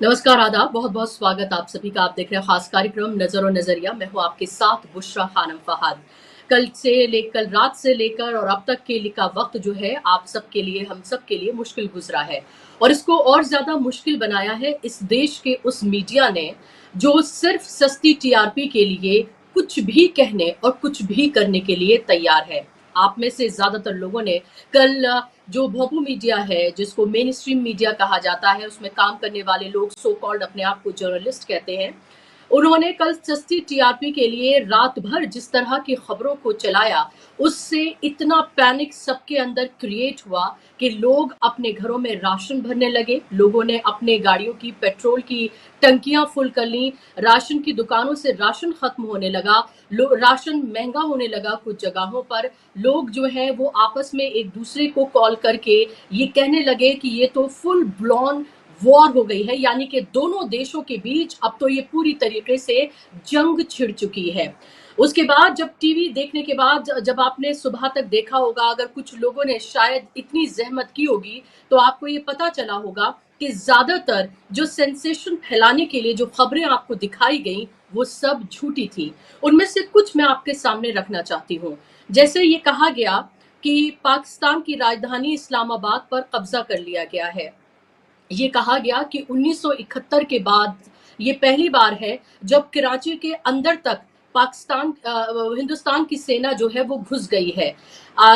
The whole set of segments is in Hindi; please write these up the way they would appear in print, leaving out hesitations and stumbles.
नमस्कार, आदाब, बहुत-बहुत स्वागत आप सभी का। आप देख रहे हैं खास कार्यक्रम नज़र और नज़रिया। मैं हूँ आपके साथ बुशरा खानम फ़हाद। कल रात से लेकर और अब तक के लिए का वक़्त जो है आप सबके लिए, हम सबके लिए मुश्किल गुज़रा है और इसको और ज़्यादा मुश्किल बनाया है इस देश के उस मीडिया ने, जो सिर्फ़ सस्ती टीआरपी के लिए कुछ भी कहने और कुछ भी करने के लिए तैयार है। आप में से ज़्यादातर लोगों ने कल जो भोपू मीडिया है, जिसको मेन स्ट्रीम मीडिया कहा जाता है, उसमें काम करने वाले लोग सो कॉल्ड अपने आप को जर्नलिस्ट कहते हैं। उन्होंने कल सस्ती टीआरपी के लिए रात भर जिस तरह की खबरों को चलाया, उससे इतना पैनिक सबके अंदर क्रिएट हुआ कि लोग अपने घरों में राशन भरने लगे, लोगों ने अपने गाड़ियों की पेट्रोल की टंकियाँ फुल कर लीं, राशन की दुकानों से राशन खत्म होने लगा, लो राशन महँगा होने लगा कुछ जगहों पर। लोग जो हैं वो आपस में एक-दूसरे को कॉल करके ये कहने लगे कि ये तो फुल ब्लोन वॉर हो गई है, यानी कि दोनों देशों के बीच अब तो ये पूरी तरीके से जंग छिड़ चुकी है। उसके बाद जब टीवी देखने के बाद जब आपने सुबह तक देखा होगा, अगर कुछ लोगों ने शायद इतनी ज़हमत की होगी, तो आपको ये पता चला होगा कि ज़्यादातर जो सेंसेशन फैलाने के लिए जो खबरें आपको दिखाई गईं, वो सब झूठी थी। उनमें से कुछ मैं आपके सामने रखना चाहती हूँ। जैसे ये कहा गया कि पाकिस्तान की राजधानी इस्लामाबाद पर कब्ज़ा कर लिया गया है। ये कहा गया कि 1971 के बाद ये पहली बार है जब कराची के अंदर तक हिंदुस्तान की सेना जो है वो घुस गई है।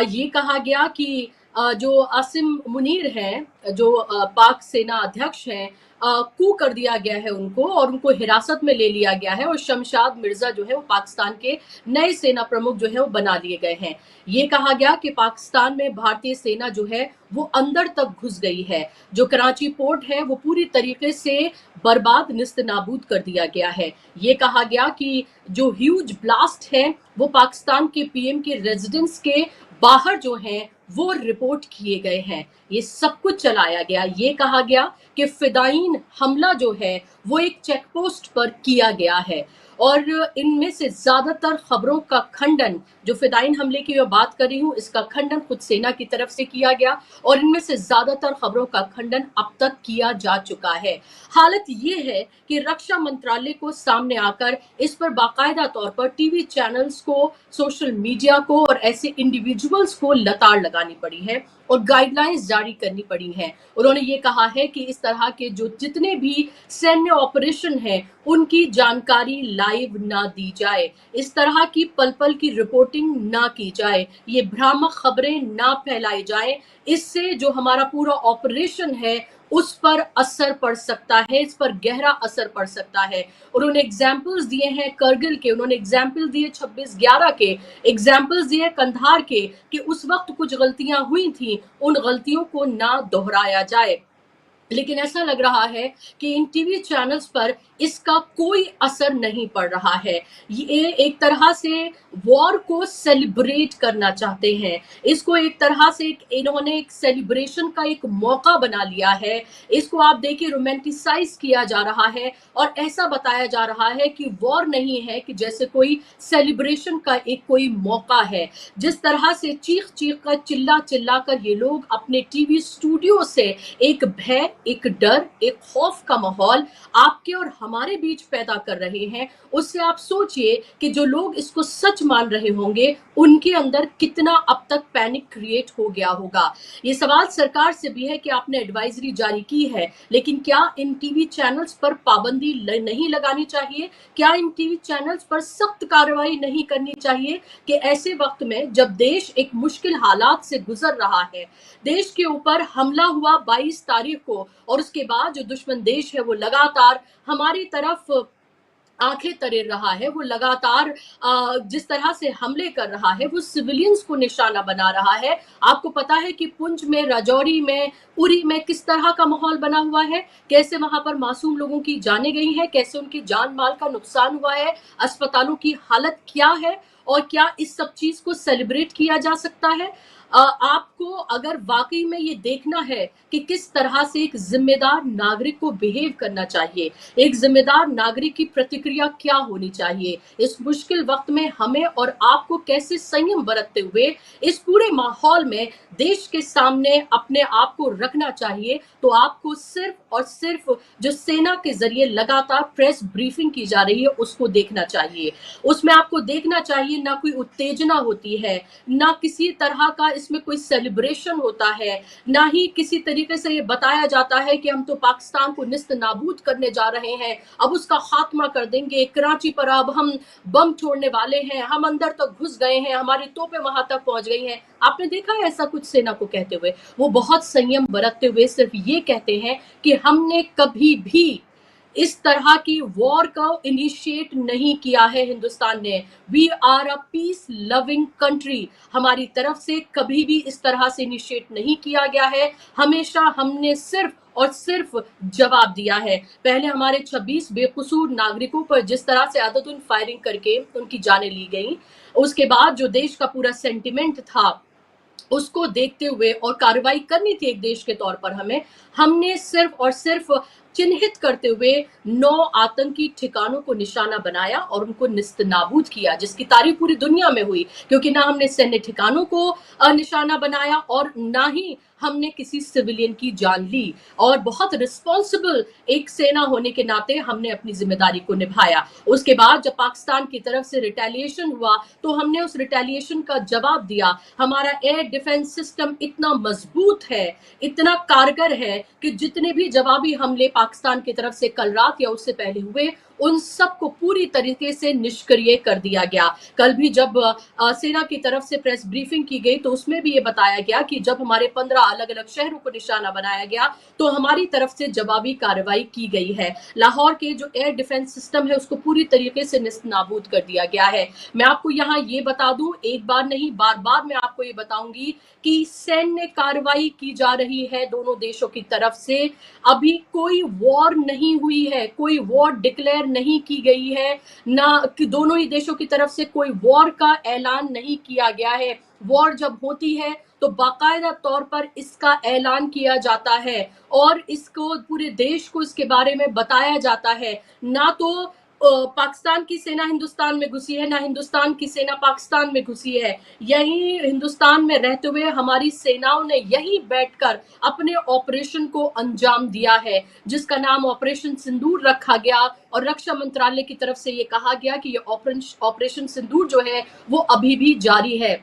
ये कहा गया कि जो आसिम मुनीर हैं, जो पाक सेना अध्यक्ष हैं, कू कर दिया गया है उनको और उनको हिरासत में ले लिया गया है और शमशाद मिर्जा जो है वो पाकिस्तान के नए सेना प्रमुख जो है वो बना लिए गए हैं। ये कहा गया कि पाकिस्तान में भारतीय सेना जो है वो अंदर तक घुस गई है। जो कराची पोर्ट है वो पूरी तरीके से बर्बाद निस्त-नाबूद कर दिया गया है। ये कहा गया कि जो ह्यूज ब्लास्ट है वो पाकिस्तान के पीएम के रेजिडेंस के बाहर जो हैं वो रिपोर्ट किए गए हैं। ये सब कुछ चलाया गया। ये कहा गया कि फिदायीन हमला जो है वो एक चेक पोस्ट पर किया गया है और इनमें से ज़्यादातर खबरों का खंडन, जो फिदायीन हमले की मैं बात कर रही हूँ, इसका खंडन खुद सेना की तरफ से किया गया और इनमें से ज़्यादातर खबरों का खंडन अब तक किया जा चुका है। हालत ये है कि रक्षा मंत्रालय को सामने आकर इस पर बाकायदा तौर पर टीवी चैनल्स को, सोशल मीडिया को और ऐसे इंडिविजुअल्स को लताड़ लगानी पड़ी है और गाइडलाइंस जारी करनी पड़ी हैं। उन्होंने ये कहा है कि इस तरह के जो जितने भी सैन्य ऑपरेशन हैं, उनकी जानकारी लाइव ना दी जाए। इस तरह की पल-पल की रिपोर्टिंग ना की जाए। ये भ्रामक खबरें ना फैलाई जाएँ। इससे जो हमारा पूरा ऑपरेशन है, उस पर असर पड़ सकता है, इस पर गहरा असर पड़ सकता है। उन्होंने एग्ज़ाम्पल्स दिए हैं करगिल के, उन्होंने एग्ज़ाम्पल दिए 26/11 के, एग्ज़ाम्पल्स दिए कंधार के कि उस वक़्त कुछ गलतियाँ हुई थीं, उन गलतियों को ना दोहराया जाए। लेकिन ऐसा लग रहा है कि इन टीवी चैनल्स पर इसका कोई असर नहीं पड़ रहा है। ये एक तरह से वॉर को सेलिब्रेट करना चाहते हैं। इसको एक तरह से इन्होंने एक सेलिब्रेशन का एक मौका बना लिया है। इसको आप देखिए रोमांटिसाइज़ किया जा रहा है और ऐसा बताया जा रहा है कि वॉर नहीं है, कि जैसे कोई सेलिब्रेशन का एक कोई मौका है। जिस तरह से चीख-चीख कर, चिल्ला-चिल्ला कर ये लोग अपने टीवी स्टूडियो से एक भय, एक डर, एक खौफ का माहौल आपके और हमारे बीच पैदा कर रहे हैं, उससे आप सोचिए कि जो लोग इसको सच मान रहे होंगे, उनके अंदर कितना अब तक पैनिक क्रिएट हो गया होगा। ये सवाल सरकार से भी है कि आपने एडवाइजरी जारी की है, लेकिन क्या इन टीवी चैनल्स पर पाबंदी नहीं लगानी चाहिए? क्या इन टीवी चैनल्स पर सख्त कार्रवाई नहीं करनी चाहिए कि ऐसे वक्त में जब देश एक मुश्किल हालात से गुजर रहा है, देश के ऊपर हमला हुआ 22 तारीख को और उसके बाद जो दुश्मन देश है वो लगातार हमारी तरफ आंखें तरेर रहा है, वो लगातार जिस तरह से हमले कर रहा है, वो सिविलियंस को निशाना बना रहा है। आपको पता है कि पुंछ में, राजौरी में, उरी में किस तरह का माहौल बना हुआ है, कैसे वहां पर मासूम लोगों की जानें गई हैं, कैसे उनकी जान माल का नुकसान हुआ है, अस्पतालों की हालत क्या है और क्या इस सब चीज को सेलिब्रेट किया जा सकता है? आपको अगर वाकई में ये देखना है कि किस तरह से एक जिम्मेदार नागरिक को बिहेव करना चाहिए, एक जिम्मेदार नागरिक की प्रतिक्रिया क्या होनी चाहिए, इस मुश्किल वक्त में हमें और आपको कैसे संयम बरतते हुए इस पूरे माहौल में देश के सामने अपने आप को रखना चाहिए, तो आपको सिर्फ और सिर्फ जो सेना के जरिए लगातार प्रेस ब्रीफिंग की जा रही है उसको देखना चाहिए। उसमें आपको देखना चाहिए ना कोई उत्तेजना होती है, ना किसी तरह का इसमें कोई सेलिब्रेशन होता है, ना ही किसी तरीके से ये बताया जाता है कि हम तो पाकिस्तान को निस्त नाबूद करने जा रहे हैं, अब उसका खात्मा कर देंगे, कराची पर अब हम बम छोड़ने वाले हैं, हम अंदर तक घुस गए हैं, हमारी तोपें वहां तक पहुंच गई हैं। आपने देखा है ऐसा कुछ सेना को कहते हुए? वो बहुत संयम बरतते हुए सिर्फ ये कहते हैं कि हमने कभी भी इस तरह की वॉर का इनिशिएट नहीं किया है हिंदुस्तान ने। We are a peace loving country. हमारी तरफ से कभी भी इस तरह से इनिशिएट नहीं किया गया है। हमेशा हमने सिर्फ और सिर्फ जवाब दिया है। पहले हमारे 26 बेकसूर नागरिकों पर जिस तरह से आदतुन फायरिंग करके उनकी जानें ली गई, उसके बाद जो देश का पूरा सेंटिमेंट था उसको देखते हुए और कार्रवाई करनी थी एक देश के तौर पर हमने सिर्फ और सिर्फ चिन्हित करते हुए 9 आतंकी ठिकानों को निशाना बनाया और उनको निस्तनाबूद किया, जिसकी तारीफ पूरी दुनिया में हुई, क्योंकि ना हमने सैन्य ठिकानों को निशाना बनाया और ना ही हमने किसी सिविलियन की जान ली। और बहुत रिस्पॉन्सिबल एक सेना होने के नाते हमने अपनी जिम्मेदारी को निभाया। उसके बाद जब पाकिस्तान की तरफ से रिटेलिएशन हुआ तो हमने उस रिटेलिएशन का जवाब दिया। हमारा एयर डिफेंस सिस्टम इतना मजबूत है, इतना कारगर है कि जितने भी जवाबी हमले पाकिस्तान की तरफ से कल रात या उससे पहले हुए उन सबको पूरी तरीके से निष्क्रिय कर दिया गया। कल भी जब सेना की तरफ से प्रेस ब्रीफिंग की गई तो उसमें भी ये बताया गया कि जब हमारे 15 अलग अलग शहरों को निशाना बनाया गया तो हमारी तरफ से जवाबी कार्रवाई की गई है। लाहौर के जो एयर डिफेंस सिस्टम है उसको पूरी तरीके से निस्तनाबूद कर दिया गया है। मैं आपको यहाँ ये बता दूं, एक बार नहीं बार बार मैं आपको ये बताऊंगी कि सैन्य कार्रवाई की जा रही है दोनों देशों की तरफ से। अभी कोई वॉर नहीं हुई है, कोई वॉर डिक्लेयर नहीं की गई है, ना कि दोनों ही देशों की तरफ से कोई वॉर का ऐलान नहीं किया गया है। वॉर जब होती है तो बाकायदा तौर पर इसका ऐलान किया जाता है और इसको पूरे देश को इसके बारे में बताया जाता है। ना तो पाकिस्तान की सेना हिंदुस्तान में घुसी है, ना हिंदुस्तान की सेना पाकिस्तान में घुसी है। यही हिंदुस्तान में रहते हुए हमारी सेनाओं ने यही बैठकर अपने ऑपरेशन को अंजाम दिया है, जिसका नाम ऑपरेशन सिंदूर रखा गया। और रक्षा मंत्रालय की तरफ से ये कहा गया कि ये ऑपरेशन सिंदूर जो है वो अभी भी जारी है।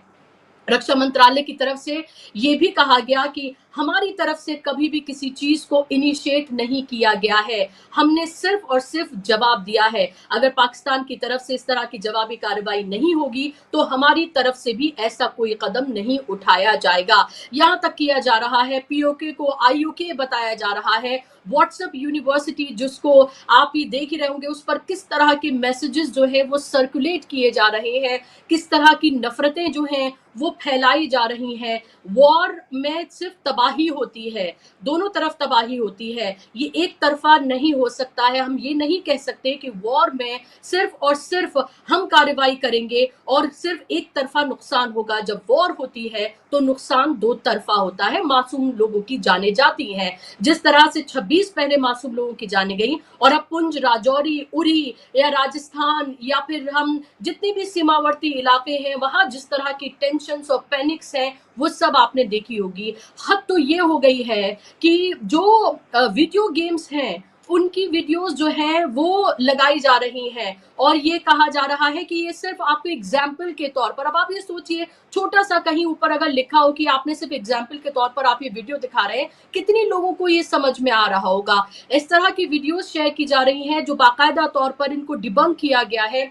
रक्षा मंत्रालय की तरफ से ये भी कहा गया कि हमारी तरफ से कभी भी किसी चीज को इनिशिएट नहीं किया गया है, हमने सिर्फ और सिर्फ जवाब दिया है। अगर पाकिस्तान की तरफ से इस तरह की जवाबी कार्रवाई नहीं होगी तो हमारी तरफ से भी ऐसा कोई कदम नहीं उठाया जाएगा। यहाँ तक किया जा रहा है, पीओके को आईयूके बताया जा रहा है। व्हाट्सएप यूनिवर्सिटी जिसको आप ही देख ही रहे होंगे, उस पर किस तरह के मैसेजेस जो है वो सर्कुलेट किए जा रहे हैं, किस तरह की नफरतें जो हैं वो फैलाई जा रही हैं। वॉर में सिर्फ तबाही होती है, दोनों तरफ तबाही होती है, ये एक तरफा नहीं हो सकता है। हम ये नहीं कह सकते कि वॉर में सिर्फ और सिर्फ हम कार्रवाई करेंगे और सिर्फ एक तरफा नुकसान होगा। जब वॉर होती है तो नुकसान दो तरफा होता है, मासूम लोगों की जाने जाती हैं। जिस तरह से 26 पहले मासूम लोगों की जाने गई और अब पुंछ, राजौरी, उरी या राजस्थान या फिर हम जितने भी सीमावर्ती इलाके हैं वहां जिस तरह की टेंशन और पैनिक्स हैं वो सब आपने देखी होगी। हद तो ये हो गई है कि जो वीडियो गेम्स हैं उनकी वीडियोस जो हैं वो लगाई जा रही हैं और ये कहा जा रहा है कि ये सिर्फ आपको एग्जाम्पल के तौर पर। अब आप ये सोचिए, छोटा सा कहीं ऊपर अगर लिखा हो कि आपने सिर्फ एग्जाम्पल के तौर पर आप ये वीडियो दिखा रहे हैं, कितने लोगों को ये समझ में आ रहा होगा। इस तरह की वीडियोस शेयर की जा रही हैं जो बाकायदा तौर पर इनको डिबंक किया गया है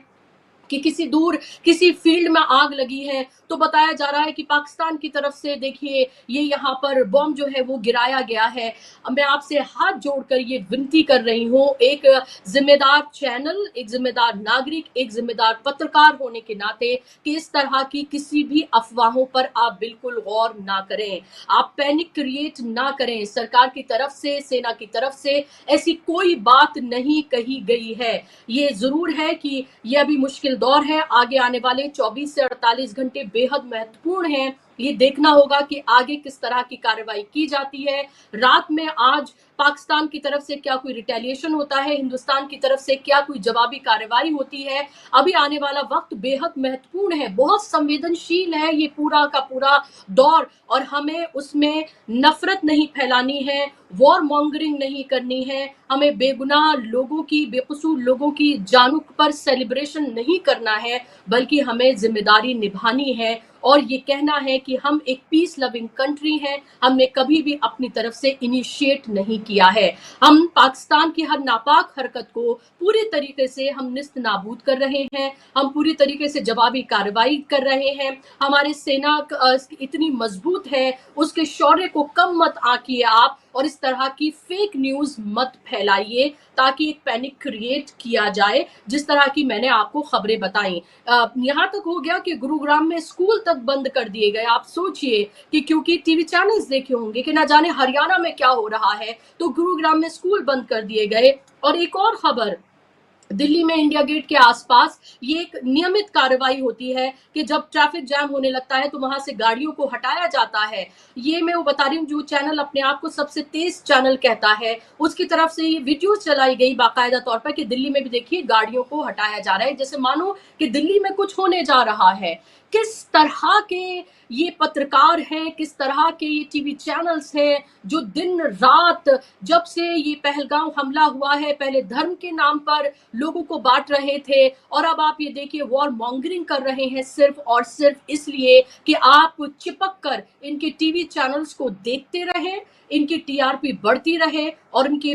कि किसी दूर किसी फील्ड में आग लगी है तो बताया जा रहा है कि पाकिस्तान की तरफ से देखिए ये यहाँ पर बम जो है वो गिराया गया है। मैं आपसे हाथ जोड़कर ये विनती कर रही हूँ, एक जिम्मेदार चैनल, एक जिम्मेदार नागरिक, एक जिम्मेदार पत्रकार होने के नाते, कि इस तरह की किसी भी अफवाहों पर आप बिल्कुल गौर ना करें, आप पैनिक क्रिएट ना करें। सरकार की तरफ से, सेना की तरफ से ऐसी कोई बात नहीं कही गई है। ये जरूर है कि ये अभी मुश्किल दौर है, आगे आने वाले 24 से 48 घंटे बेहद महत्वपूर्ण हैं ये देखना होगा कि आगे किस तरह की कार्रवाई की जाती है। रात में आज पाकिस्तान की तरफ से क्या कोई रिटेलिएशन होता है, हिंदुस्तान की तरफ से क्या कोई जवाबी कार्रवाई होती है। अभी आने वाला वक्त बेहद महत्वपूर्ण है, बहुत संवेदनशील है ये पूरा का पूरा दौर, और हमें उसमें नफरत नहीं फैलानी है, वॉर मॉन्गरिंग नहीं करनी है, हमें बेगुनाह लोगों की, बेकसूर लोगों की जानों पर सेलिब्रेशन नहीं करना है, बल्कि हमें जिम्मेदारी निभानी है और ये कहना है कि हम एक पीस लविंग कंट्री हैं। हमने कभी भी अपनी तरफ से इनिशिएट नहीं किया है। हम पाकिस्तान की हर नापाक हरकत को पूरी तरीके से हम निस्त नाबूद कर रहे हैं, हम पूरी तरीके से जवाबी कार्रवाई कर रहे हैं। हमारी सेना इतनी मजबूत है, उसके शौर्य को कम मत आंकिए आप, और इस तरह की फेक न्यूज मत फैलाइए ताकि एक पैनिक क्रिएट किया जाए, जिस तरह की मैंने आपको खबरें बताई। यहाँ तक हो गया कि गुरुग्राम में स्कूल तक बंद कर दिए गए। आप सोचिए कि क्योंकि टीवी चैनल्स देखे होंगे कि ना जाने हरियाणा में क्या हो रहा है, तो गुरुग्राम में स्कूल बंद कर दिए गए। और एक और खबर, दिल्ली में इंडिया गेट के आसपास ये एक नियमित कार्रवाई होती है कि जब ट्रैफिक जैम होने लगता है तो वहां से गाड़ियों को हटाया जाता है। ये मैं वो बता रही हूँ, जो चैनल अपने आप को सबसे तेज चैनल कहता है, उसकी तरफ से ये वीडियो चलाई गई बाकायदा तौर पर कि दिल्ली में भी देखिए गाड़ियों को हटाया जा रहा है, जैसे मानो कि दिल्ली में कुछ होने जा रहा है। किस तरह के ये पत्रकार हैं, किस तरह के ये टीवी चैनल्स हैं जो दिन रात, जब से ये पहलगाम हमला हुआ है, पहले धर्म के नाम पर लोगों को बांट रहे थे, और अब आप ये देखिए वॉर मॉन्गरिंग कर रहे हैं सिर्फ और सिर्फ इसलिए कि आप चिपक कर इनके टीवी चैनल्स को देखते रहें, इनकी टीआरपी बढ़ती रहे और इनके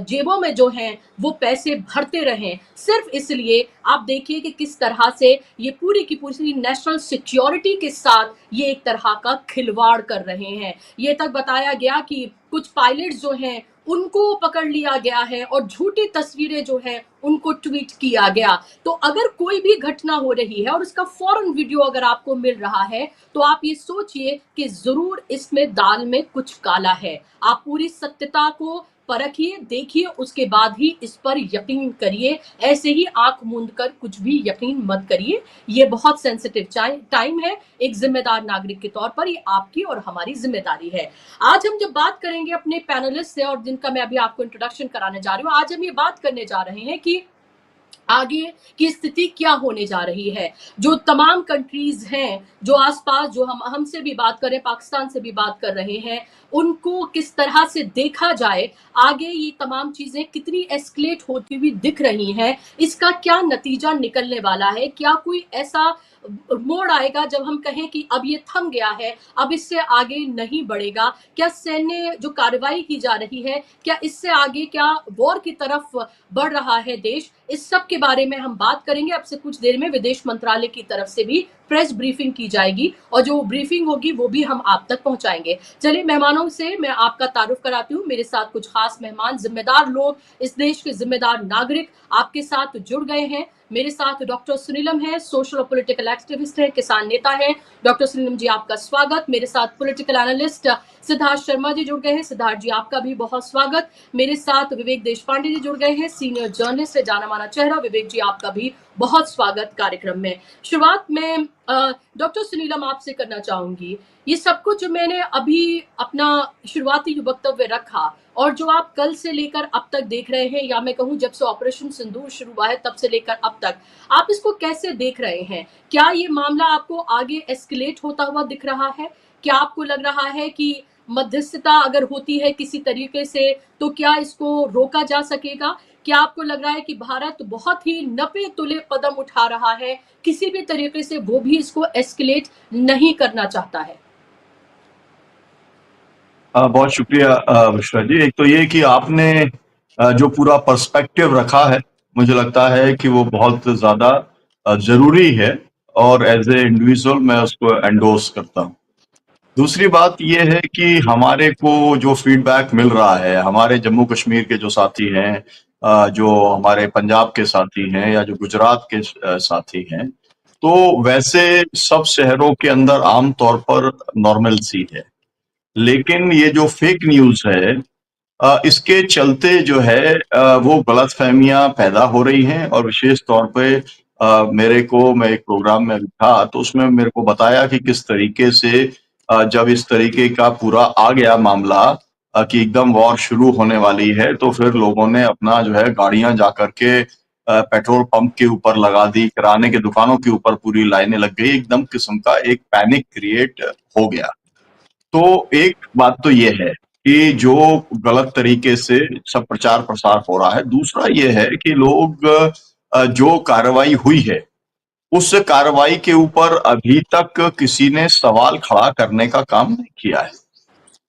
जेबों में जो हैं वो पैसे भरते रहें, सिर्फ इसलिए। आप देखिए कि किस तरह से ये पूरी की पूरी नेशनल सिक्योरिटी के साथ ये एक तरह का खिलवाड़ कर रहे हैं। ये तक बताया गया कि कुछ पायलट्स जो हैं उनको पकड़ लिया गया है और झूठी तस्वीरें जो है उनको ट्वीट किया गया। तो अगर कोई भी घटना हो रही है और उसका फौरन वीडियो अगर आपको मिल रहा है, तो आप ये सोचिए कि जरूर इसमें दाल में कुछ काला है। आप पूरी सत्यता को परखिए, देखिए, उसके बाद ही इस पर यकीन करिए। ऐसे ही आंख मूंद कर कुछ भी यकीन मत करिए। ये बहुत सेंसिटिव टाइम है। एक जिम्मेदार नागरिक के तौर पर ये आपकी और हमारी जिम्मेदारी है। आज हम जब बात करेंगे अपने पैनलिस्ट से, और जिनका मैं अभी आपको इंट्रोडक्शन कराने जा रही हूँ, आज हम ये बात करने जा रहे हैं कि आगे की स्थिति क्या होने जा रही है। जो तमाम कंट्रीज हैं जो आसपास, जो हम हमसे भी बात करें, पाकिस्तान से भी बात कर रहे हैं, उनको किस तरह से देखा जाए, आगे ये तमाम चीजें कितनी एस्केलेट होती हुई दिख रही हैं, इसका क्या नतीजा निकलने वाला है। क्या कोई ऐसा मोड़ आएगा जब हम कहें कि अब ये थम गया है, अब इससे आगे नहीं बढ़ेगा। क्या सैन्य जो कार्रवाई की जा रही है, क्या इससे आगे, क्या वॉर की तरफ बढ़ रहा है देश, इस सब के बारे में हम बात करेंगे। अब से कुछ देर में विदेश मंत्रालय की तरफ से भी प्रेस ब्रीफिंग की जाएगी और जो ब्रीफिंग होगी वो भी हम आप तक पहुंचाएंगे। चलिए, मेहमानों से मैं आपका तारुफ कराती हूँ। मेरे साथ कुछ खास मेहमान, जिम्मेदार लोग, इस देश के जिम्मेदार नागरिक आपके साथ जुड़ गए हैं। मेरे साथ डॉक्टर सुनीलम है, सोशल और पॉलिटिकल एक्टिविस्ट है, किसान नेता है। डॉक्टर सुनीलम जी, आपका स्वागत। मेरे साथ पॉलिटिकल एनालिस्ट सिद्धार्थ शर्मा जी जुड़ गए हैं। सिद्धार्थ जी, आपका भी बहुत स्वागत। मेरे साथ विवेक देशपांडे जी जुड़ गए हैं, सीनियर जर्नलिस्ट है, जाना माना चेहरा। विवेक जी, आपका भी बहुत स्वागत कार्यक्रम में। शुरुआत में डॉक्टर सुनीलम आपसे करना चाहूंगी। ये सब कुछ जो मैंने अभी अपना शुरुआती वक्तव्य रखा, और जो आप कल से लेकर अब तक देख रहे हैं, या मैं कहूं जब से ऑपरेशन सिंदूर शुरू हुआ है तब से लेकर अब तक, आप इसको कैसे देख रहे हैं? क्या ये मामला आपको आगे एस्केलेट होता हुआ दिख रहा है? क्या आपको लग रहा है कि मध्यस्थता अगर होती है किसी तरीके से तो क्या इसको रोका जा सकेगा? क्या आपको लग रहा है कि भारत बहुत ही नपे तुले कदम उठा रहा है, किसी भी तरीके से वो भी इसको एस्केलेट नहीं करना चाहता है? बहुत शुक्रिया बुशरा जी। एक तो ये कि आपने जो पूरा पर्सपेक्टिव रखा है, मुझे लगता है कि वो बहुत ज्यादा जरूरी है, और एज ए इंडिविजुअल मैं उसको एंडोर्स करता हूँ। दूसरी बात ये है कि हमारे को जो फीडबैक मिल रहा है, हमारे जम्मू कश्मीर के जो साथी हैं, जो हमारे पंजाब के साथी हैं, या जो गुजरात के साथी हैं, तो वैसे सब शहरों के अंदर आम तौर पर नॉर्मल सी है। लेकिन ये जो फेक न्यूज है, इसके चलते जो है वो गलतफहमियां पैदा हो रही हैं, और विशेष तौर पे मैं एक प्रोग्राम में था, तो उसमें मेरे को बताया कि किस तरीके से जब इस तरीके का पूरा आ गया मामला कि एकदम वॉर शुरू होने वाली है, तो फिर लोगों ने अपना जो है गाड़ियां जा करके पेट्रोल पंप के ऊपर लगा दी, किराने की दुकानों के ऊपर पूरी लाइनें लग गई, एकदम किस्म का एक पैनिक क्रिएट हो गया। तो एक बात तो ये है कि जो गलत तरीके से सब प्रचार प्रसार हो रहा है। दूसरा ये है कि लोग जो कार्रवाई हुई है, उस कार्रवाई के ऊपर अभी तक किसी ने सवाल खड़ा करने का काम नहीं किया है।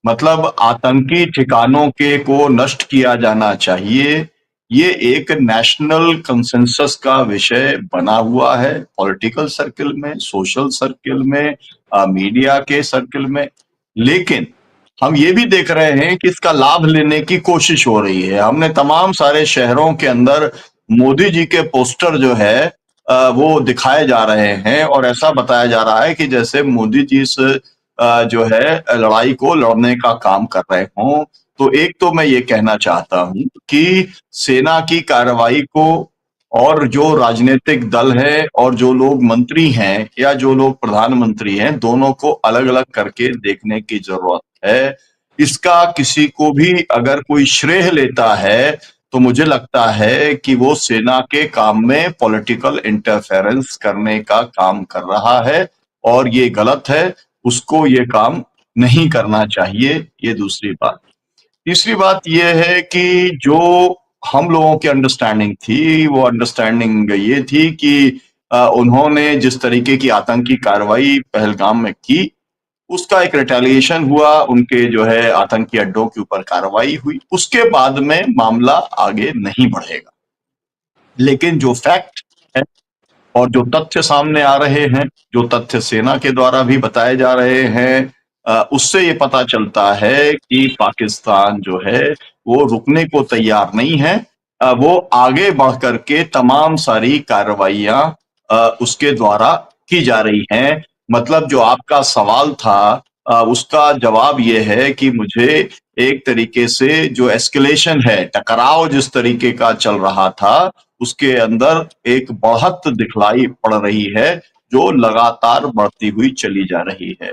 मतलब आतंकी ठिकानों के को नष्ट किया जाना चाहिए, ये एक नेशनल कंसेंसस का विषय बना हुआ है, पॉलिटिकल सर्किल में, सोशल सर्किल में, मीडिया के सर्किल में। लेकिन हम ये भी देख रहे हैं कि इसका लाभ लेने की कोशिश हो रही है। हमने तमाम सारे शहरों के अंदर मोदी जी के पोस्टर जो है वो दिखाए जा रहे हैं, और ऐसा बताया जा रहा है कि जैसे मोदी जी इस जो है लड़ाई को लड़ने का काम कर रहे हों। तो एक तो मैं ये कहना चाहता हूं कि सेना की कार्रवाई को और जो राजनीतिक दल है और जो लोग मंत्री हैं या जो लोग प्रधानमंत्री हैं, दोनों को अलग अलग करके देखने की जरूरत है। इसका किसी को भी अगर कोई श्रेय लेता है, तो मुझे लगता है कि वो सेना के काम में पॉलिटिकल इंटरफेरेंस करने का काम कर रहा है, और ये गलत है। उसको ये काम नहीं करना चाहिए। ये दूसरी बात। तीसरी बात ये है कि जो हम लोगों की अंडरस्टैंडिंग थी, वो अंडरस्टैंडिंग ये थी कि उन्होंने जिस तरीके की आतंकी कार्रवाई पहलगाम में की, उसका एक रिटेलिएशन हुआ, उनके जो है आतंकी अड्डों के ऊपर कार्रवाई हुई, उसके बाद में मामला आगे नहीं बढ़ेगा। लेकिन जो फैक्ट है और जो तथ्य सामने आ रहे हैं, जो तथ्य सेना के द्वारा भी बताए जा रहे हैं, उससे ये पता चलता है कि पाकिस्तान जो है वो रुकने को तैयार नहीं है। वो आगे बढ़ करके तमाम सारी कार्रवाइयां उसके द्वारा की जा रही हैं। मतलब जो आपका सवाल था, उसका जवाब ये है कि मुझे एक तरीके से जो एस्केलेशन है, टकराव जिस तरीके का चल रहा था, उसके अंदर एक बढ़त दिखलाई पड़ रही है, जो लगातार बढ़ती हुई चली जा रही है।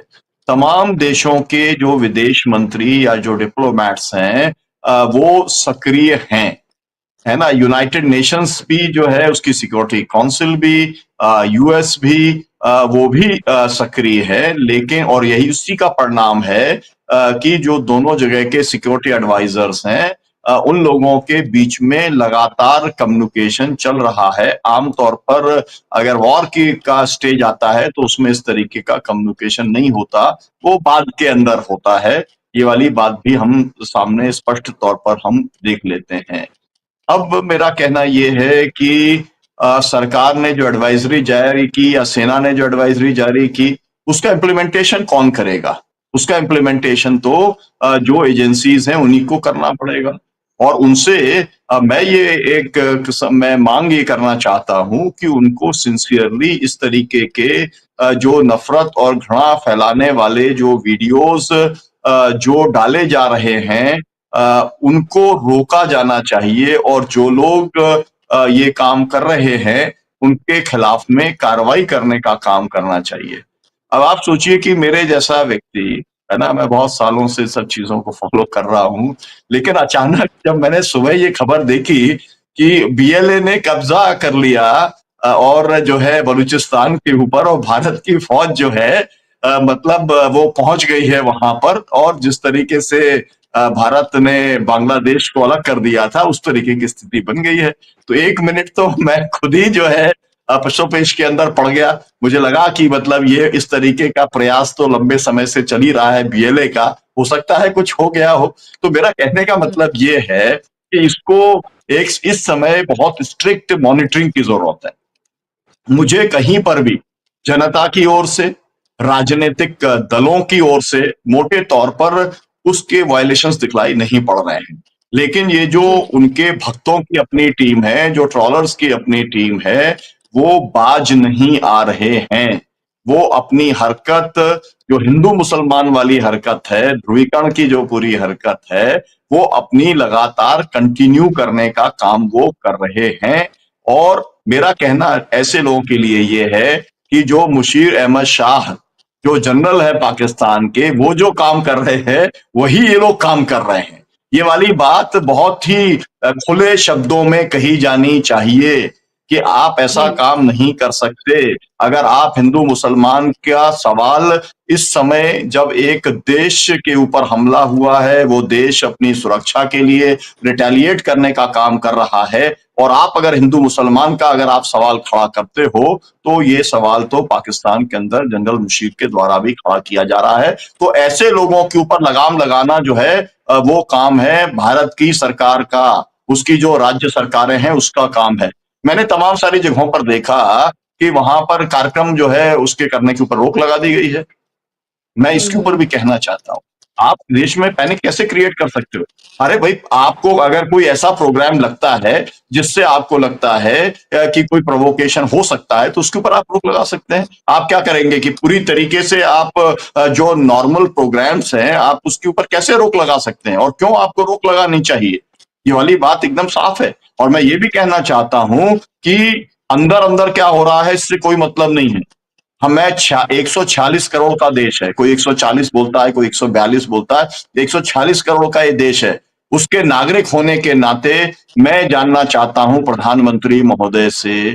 तमाम देशों के जो विदेश मंत्री या जो डिप्लोमैट्स हैं, वो सक्रिय हैं, है ना। यूनाइटेड नेशंस भी जो है, उसकी सिक्योरिटी काउंसिल भी, यूएस भी, वो भी सक्रिय है। लेकिन और यही उसी का परिणाम है कि जो दोनों जगह के सिक्योरिटी एडवाइजर्स हैं, उन लोगों के बीच में लगातार कम्युनिकेशन चल रहा है। आमतौर पर अगर वॉर की का स्टेज आता है, तो उसमें इस तरीके का कम्युनिकेशन नहीं होता, वो बाद के अंदर होता है। ये वाली बात भी हम सामने स्पष्ट तौर पर हम देख लेते हैं। अब मेरा कहना ये है कि सरकार ने जो एडवाइजरी जारी की या सेना ने जो एडवाइजरी जारी की, उसका इम्प्लीमेंटेशन कौन करेगा? उसका इम्प्लीमेंटेशन तो जो एजेंसीज हैं उन्हीं को करना पड़ेगा। और उनसे मैं ये एक किस्म मैं मांग ये करना चाहता हूं कि उनको सिंसियरली इस तरीके के जो नफरत और घृणा फैलाने वाले जो वीडियोस जो डाले जा रहे हैं, उनको रोका जाना चाहिए, और जो लोग ये काम कर रहे हैं, उनके खिलाफ में कार्रवाई करने का काम करना चाहिए। अब आप सोचिए कि मेरे जैसा व्यक्ति, है ना, मैं बहुत सालों से सब चीजों को फॉलो कर रहा हूँ, लेकिन अचानक जब मैंने सुबह ये खबर देखी कि बीएलए ने कब्जा कर लिया और जो है बलूचिस्तान के ऊपर, और भारत की फौज जो है मतलब वो पहुंच गई है वहां पर, और जिस तरीके से भारत ने बांग्लादेश को अलग कर दिया था, उस तरीके की स्थिति बन गई है। तो एक मिनट तो मैं खुद ही जो है पशुपेश के अंदर पड़ गया। मुझे लगा कि मतलब ये इस तरीके का प्रयास तो लंबे समय से चल ही रहा है बीएलए का, हो सकता है कुछ हो गया हो। तो मेरा कहने का मतलब ये है कि इसको एक इस समय बहुत स्ट्रिक्ट मॉनिटरिंग की जरूरत है। मुझे कहीं पर भी जनता की ओर से, राजनीतिक दलों की ओर से मोटे तौर पर उसके वायलेशंस दिखलाई नहीं पड़ रहे हैं। लेकिन ये जो जी। उनके भक्तों की अपनी टीम है, जो ट्रॉलर्स की अपनी टीम है, वो बाज नहीं आ रहे हैं। वो अपनी हरकत, जो हिंदू मुसलमान वाली हरकत है, ध्रुवीकरण की जो पूरी हरकत है, वो अपनी लगातार कंटिन्यू करने का काम वो कर रहे हैं। और मेरा कहना ऐसे लोगों के लिए ये है कि जो मुशीर अहमद शाह जो जनरल है पाकिस्तान के, वो जो काम कर रहे हैं वही ये लोग काम कर रहे हैं। ये वाली बात बहुत ही खुले शब्दों में कही जानी चाहिए कि आप ऐसा जी, काम नहीं कर सकते। अगर आप हिंदू मुसलमान का सवाल इस समय जब एक देश के ऊपर हमला हुआ है, वो देश अपनी सुरक्षा के लिए रिटेलिएट करने का काम कर रहा है, और आप अगर हिंदू मुसलमान का अगर आप सवाल खड़ा करते हो, तो ये सवाल तो पाकिस्तान के अंदर जनरल मुशीर के द्वारा भी खड़ा किया जा रहा है। तो ऐसे लोगों के ऊपर लगाम लगाना जो है वो काम है भारत की सरकार का, उसकी जो राज्य सरकारें हैं उसका काम है। मैंने तमाम सारी जगहों पर देखा कि वहां पर कार्यक्रम जो है उसके करने के ऊपर रोक लगा दी गई है। मैं इसके ऊपर भी कहना चाहता हूँ, आप देश में पैनिक कैसे क्रिएट कर सकते हो? अरे भाई, आपको अगर कोई ऐसा प्रोग्राम लगता है जिससे आपको लगता है कि कोई प्रोवोकेशन हो सकता है, तो उसके ऊपर आप रोक लगा सकते हैं। आप क्या करेंगे कि पूरी तरीके से आप जो नॉर्मल प्रोग्राम्स हैं आप उसके ऊपर कैसे रोक लगा सकते हैं, और क्यों आपको रोक लगानी चाहिए? ये वाली बात एकदम साफ है। और मैं ये भी कहना चाहता हूं कि अंदर अंदर क्या हो रहा है इससे कोई मतलब नहीं है। हम 146 करोड़ का देश है, कोई 140 बोलता है, कोई 142 बोलता है, 146 करोड़ का ये देश है। उसके नागरिक होने के नाते मैं जानना चाहता हूं प्रधानमंत्री महोदय से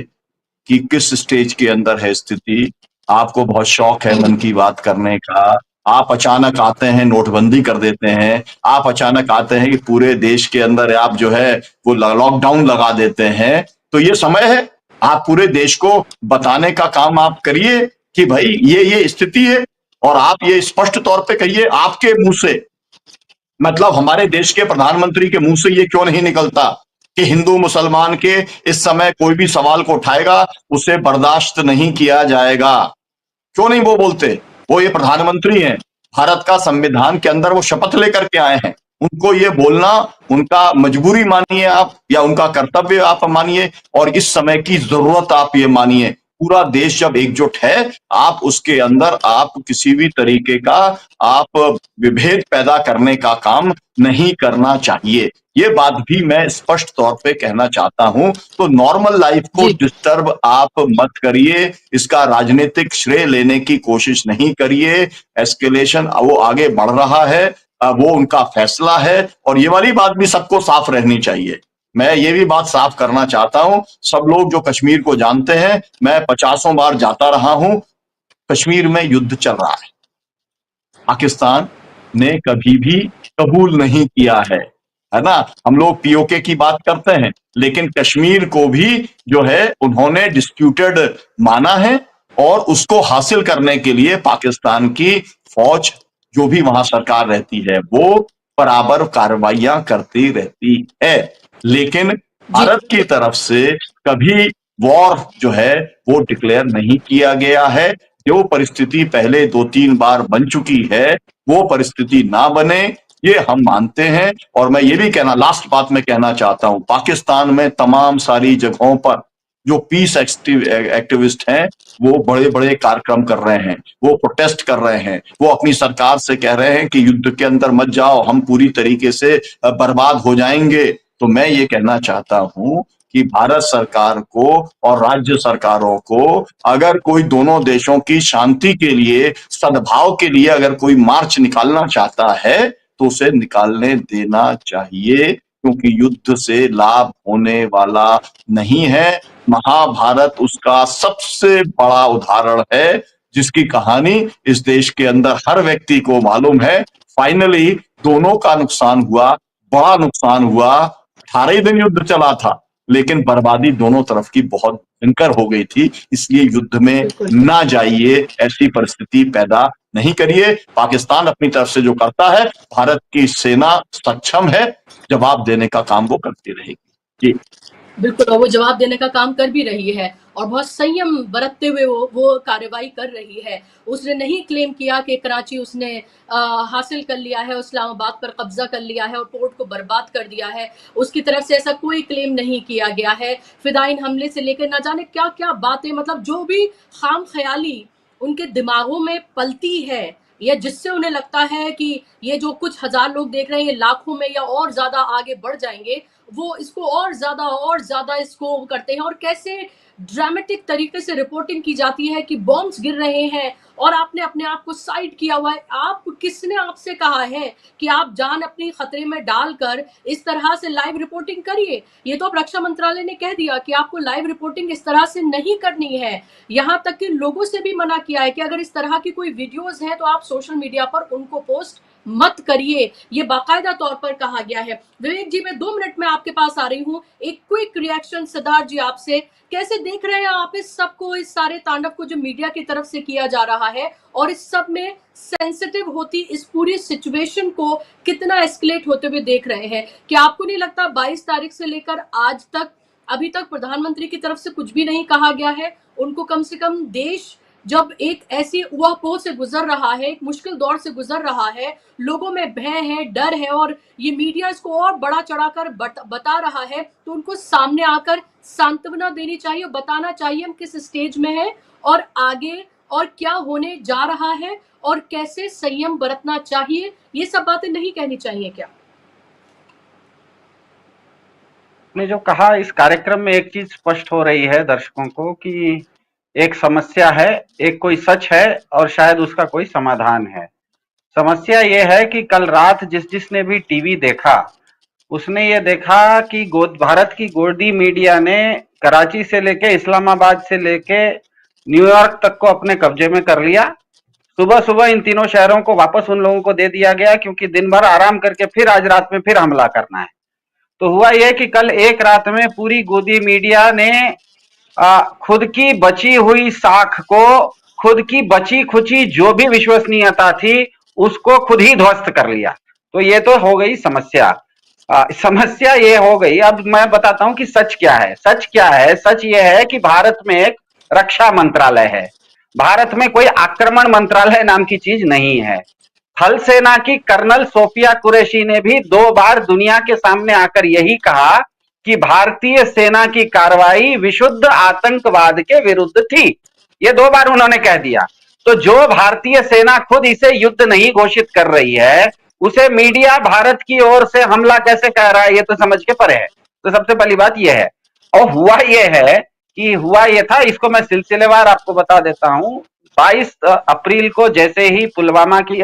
कि किस स्टेज के अंदर है स्थिति। आपको बहुत शौक है मन की बात करने का, आप अचानक आते हैं नोटबंदी कर देते हैं, आप अचानक आते हैं कि पूरे देश के अंदर आप जो है वो लॉकडाउन लगा देते हैं। तो ये समय है, आप पूरे देश को बताने का काम आप करिए कि भाई ये स्थिति है, और आप ये स्पष्ट तौर पे कहिए आपके मुंह से। मतलब हमारे देश के प्रधानमंत्री के मुंह से ये क्यों नहीं निकलता कि हिंदू मुसलमान के इस समय कोई भी सवाल को उठाएगा उसे बर्दाश्त नहीं किया जाएगा? क्यों नहीं वो बोलते? वो ये प्रधानमंत्री हैं, भारत का संविधान के अंदर वो शपथ लेकर के आए हैं। उनको ये बोलना उनका मजबूरी मानिए आप, या उनका कर्तव्य आप मानिए, और इस समय की जरूरत आप ये मानिए। पूरा देश जब एकजुट है, आप उसके अंदर आप किसी भी तरीके का आप विभेद पैदा करने का काम नहीं करना चाहिए। ये बात भी मैं स्पष्ट तौर पे कहना चाहता हूं। तो नॉर्मल लाइफ को जी। डिस्टर्ब आप मत करिए, इसका राजनीतिक श्रेय लेने की कोशिश नहीं करिए। एस्केलेशन वो आगे बढ़ रहा है, वो उनका फैसला है, और ये वाली बात भी सबको साफ रहनी चाहिए। मैं ये भी बात साफ करना चाहता हूं, सब लोग जो कश्मीर को जानते हैं, मैं 50 बार जाता रहा हूं, कश्मीर में युद्ध चल रहा है। पाकिस्तान ने कभी भी कबूल नहीं किया है ना? हम लोग पीओके की बात करते हैं, लेकिन कश्मीर को भी जो है उन्होंने डिस्प्यूटेड माना है, और उसको हासिल करने के लिए पाकिस्तान की फौज जो भी वहां सरकार रहती है वो बराबर कार्रवाइयां करती रहती है। लेकिन जी, भारत की तरफ से कभी वॉर जो है वो डिक्लेयर नहीं किया गया है। जो परिस्थिति पहले 2-3 बार बन चुकी है, वो परिस्थिति ना बने, ये हम मानते हैं। और मैं ये भी कहना, लास्ट बात मैं कहना चाहता हूं, पाकिस्तान में तमाम सारी जगहों पर जो पीस एक्टिविस्ट हैं वो बड़े बड़े कार्यक्रम कर रहे हैं, वो प्रोटेस्ट कर रहे हैं, वो अपनी सरकार से कह रहे हैं कि युद्ध के अंदर मत जाओ, हम पूरी तरीके से बर्बाद हो जाएंगे। तो मैं ये कहना चाहता हूं कि भारत सरकार को और राज्य सरकारों को अगर कोई दोनों देशों की शांति के लिए, सद्भाव के लिए अगर कोई मार्च निकालना चाहता है, तो उसे निकालने देना चाहिए, क्योंकि युद्ध से लाभ होने वाला नहीं है। महाभारत उसका सबसे बड़ा उदाहरण है, जिसकी कहानी इस देश के अंदर हर व्यक्ति को मालूम है। फाइनली दोनों का नुकसान हुआ, बड़ा नुकसान हुआ। 18 ही दिन युद्ध चला था, लेकिन बर्बादी दोनों तरफ की बहुत भयंकर हो गई थी। इसलिए युद्ध में बिल्कुल। ना जाइए, ऐसी परिस्थिति पैदा नहीं करिए। पाकिस्तान अपनी तरफ से जो करता है, भारत की सेना सक्षम है, जवाब देने का काम वो करती रहेगी। जी। बिल्कुल, और वो जवाब देने का काम कर भी रही है और बहुत संयम बरतते हुए वो कार्रवाई कर रही है। उसने नहीं क्लेम किया कि कराची उसने हासिल कर लिया है, इस्लामाबाद पर कब्ज़ा कर लिया है और पोर्ट को बर्बाद कर दिया है। उसकी तरफ से ऐसा कोई क्लेम नहीं किया गया है। फ़िदायीन हमले से लेकर ना जाने क्या-क्या बातें, मतलब जो भी ख़ाम-ख़याली उनके दिमागों में पलती है या जिससे उन्हें लगता है कि ये जो कुछ हज़ार लोग देख रहे हैं, ये लाखों में या और ज़्यादा आगे बढ़ जाएँगे, वो इसको और ज़्यादा इसको करते हैं, और कैसे ड्रामेटिक तरीके से रिपोर्टिंग की जाती है कि बॉम्ब्स गिर रहे हैं और आपने अपने आप को साइड किया हुआ है। आप किसने आपसे कहा है कि आप जान अपनी खतरे में डालकर इस तरह से लाइव रिपोर्टिंग करिए? ये तो अब रक्षा मंत्रालय ने कह दिया कि आपको लाइव रिपोर्टिंग इस तरह से नहीं करनी है। यहाँ तक कि लोगों से भी मना किया है कि अगर इस तरह की कोई वीडियोस हैं तो आप सोशल मीडिया पर उनको पोस्ट मत करिए, ये बाकायदा तौर पर कहा गया है। विवेक जी, मैं 2 मिनट में आपके पास आ रही हूँ, एक क्विक रिएक्शन सिद्धार्थ जी आपसे। कैसे देख रहे हैं आप इस सबको, इस सारे तांडव को जो मीडिया की तरफ से किया जा रहा है, और इस सब में सेंसिटिव होती इस पूरी सिचुएशन को कितना एस्केलेट होते हुए देख रहे हैं? क्या आपको नहीं लगता 22 तारीख से लेकर आज तक अभी तक प्रधानमंत्री की तरफ से कुछ भी नहीं कहा गया है? उनको कम से कम देश जब एक ऐसी ऊहापोह से गुजर रहा है, एक मुश्किल दौर से गुजर रहा है, लोगों में भय है, डर है, और ये मीडिया इसको और बड़ा चढ़ाकर बता रहा है, तो उनको सामने आकर सांत्वना देनी चाहिए, बताना चाहिए हम किस स्टेज में हैं और आगे और क्या होने जा रहा है और कैसे संयम बरतना चाहिए। ये सब बातें नहीं कहनी चाहिए क्या? ने जो कहा, इस कार्यक्रम में एक चीज स्पष्ट हो रही है दर्शकों को कि एक समस्या है, एक कोई सच है और शायद उसका कोई समाधान है। समस्या ये है कि कल रात जिसने भी टीवी देखा उसने ये देखा कि भारत की गोदी मीडिया ने कराची से लेके इस्लामाबाद से लेके न्यूयॉर्क तक को अपने कब्जे में कर लिया। सुबह सुबह इन तीनों शहरों को वापस उन लोगों को दे दिया गया क्योंकि दिन भर आराम करके फिर आज रात में फिर हमला करना है। तो हुआ यह कि कल एक रात में पूरी गोदी मीडिया ने खुद की बची हुई साख को, खुद की बची खुची जो भी विश्वसनीयता थी उसको खुद ही ध्वस्त कर लिया। तो ये तो हो गई समस्या। समस्या ये हो गई। अब मैं बताता हूं कि सच क्या है। सच क्या है? सच ये है कि भारत में एक रक्षा मंत्रालय है। भारत में कोई आक्रमण मंत्रालय नाम की चीज नहीं है। थल सेना की कर्नल सोफिया कुरैशी ने भी 2 बार दुनिया के सामने आकर यही कहा कि भारतीय सेना की कार्रवाई विशुद्ध आतंकवाद के विरुद्ध थी। ये 2 बार उन्होंने कह दिया। तो जो भारतीय सेना खुद इसे युद्ध नहीं घोषित कर रही है, उसे मीडिया भारत की ओर से हमला कैसे कह रहा है, ये तो समझ के परे है। तो सबसे पहली बात यह है। और हुआ यह था, इसको मैं सिलसिलेवार आपको बता देता हूं। 22 अप्रैल को जैसे ही पुलवामा की